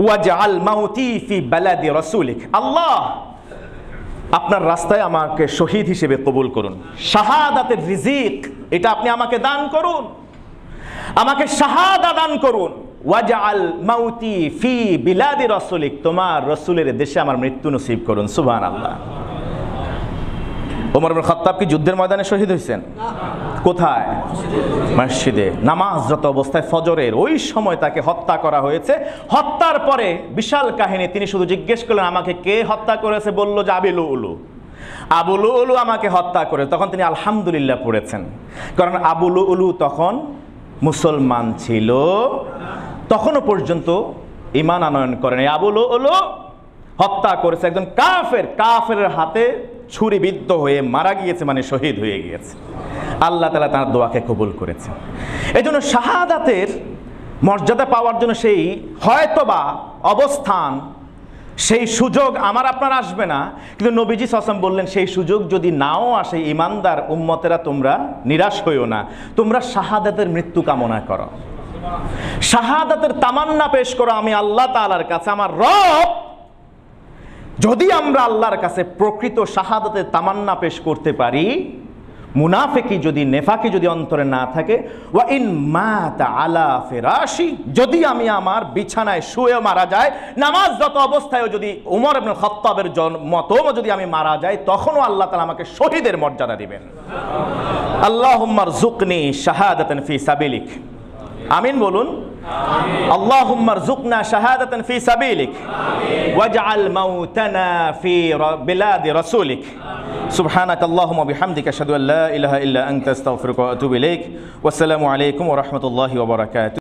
ওয়াজআল মাউতি ফি বালাদি রাসূলিক। আল্লাহ, আপনার রাস্তায় আমাকে শহীদ হিসেবে কবুল করুন, শাহাদাতের রিজিক এটা আপনি আমাকে দান করুন, আমাকে শাহাদা দান করুন। ওয়াজআল মাউতি ফি বিলাদি রাসূলিক, তোমার রাসূলের দেশে আমার মৃত্যু নসিব করুন। সুবহানাল্লাহ। ওমর ইবনে খাত্তাব কি যুদ্ধের ময়দানে শহীদ হয়েছেন? কোথায়? মসজিদে নামাজরত অবস্থায় ফজরের ওই সময় তাকে হত্যা করা হয়েছে। হত্যার পরে বিশাল কাহিনী, তিনি শুধু জিজ্ঞেস করলেন আমাকে কে হত্যা করেছে, বলল যে আবু লুলু, আবু লুলু আমাকে হত্যা করে। তখন তিনি আলহামদুলিল্লাহ পড়েছেন, কারণ আবু লুলু তখন মুসলমান ছিল, তখনও পর্যন্ত ঈমান আনয়ন করেন। আবু লুলু হত্যা করেছে একজন কাফের, কাফেরের হাতে ছুরিবিদ্ধ হয়ে মারা গিয়েছে, মানে শহীদ হয়ে গিয়েছে। আল্লাহ তাআলা তার দোয়াকে কবুল করেছেন। এই জন্য শাহাদাতের মর্যাদা পাওয়ার জন্য সেই হয়তোবা অবস্থান, সেই সুযোগ আমার আপনার আসবে না, কিন্তু নবীজি সাল্লাল্লাহু আলাইহি ওয়াসাল্লাম বললেন সেই সুযোগ যদি নাও আসে, ঈমানদার উম্মতেরা তোমরা নিরাশ হইও না, তোমরা শাহাদাতের মৃত্যু কামনা করো, শাহাদাতের তামান্না পেশ করো আমি আল্লাহ তাআলার কাছে, আমার রব। যদি আমরা আল্লাহর কাছে প্রকৃত শাহাদাতের তামান্না পেশ করতে পারি, মুনাফিকি যদি, নেফাকি যদি অন্তরে না থাকে, ওয়া ইন মাতা আলা ফিরাশি, যদি আমি আমার বিছানায় শুয়ে মারা যায়, নামাজরত অবস্থায়ও যদি ওমর ইবনে খাত্তাবের মতো যদি আমি মারা যাই, তখনও আল্লাহ তাআলা আমাকে শহীদের মর্যাদা দিবেন। আল্লাহুম্মা রযুকনি শাহাদাতান ফি সাবিলিক, আমিন বলুন। আল্লাহুম্মা রযুকনা শাহাদাতান ফি সাবিলিক ওয়াজআল মাউতানা ফি বিলাদি রাসূলিক। সুবহানাকা আল্লাহুম্মা বিহামদিকা আশহাদু আল্লা ইলাহা ইল্লা আনতা আস্তাগফিরুকা ওয়া আতুবু ইলাইক। ওয়াসসালামু আলাইকুম ওয়া রাহমাতুল্লাহি ওয়া বারাকাতুহু।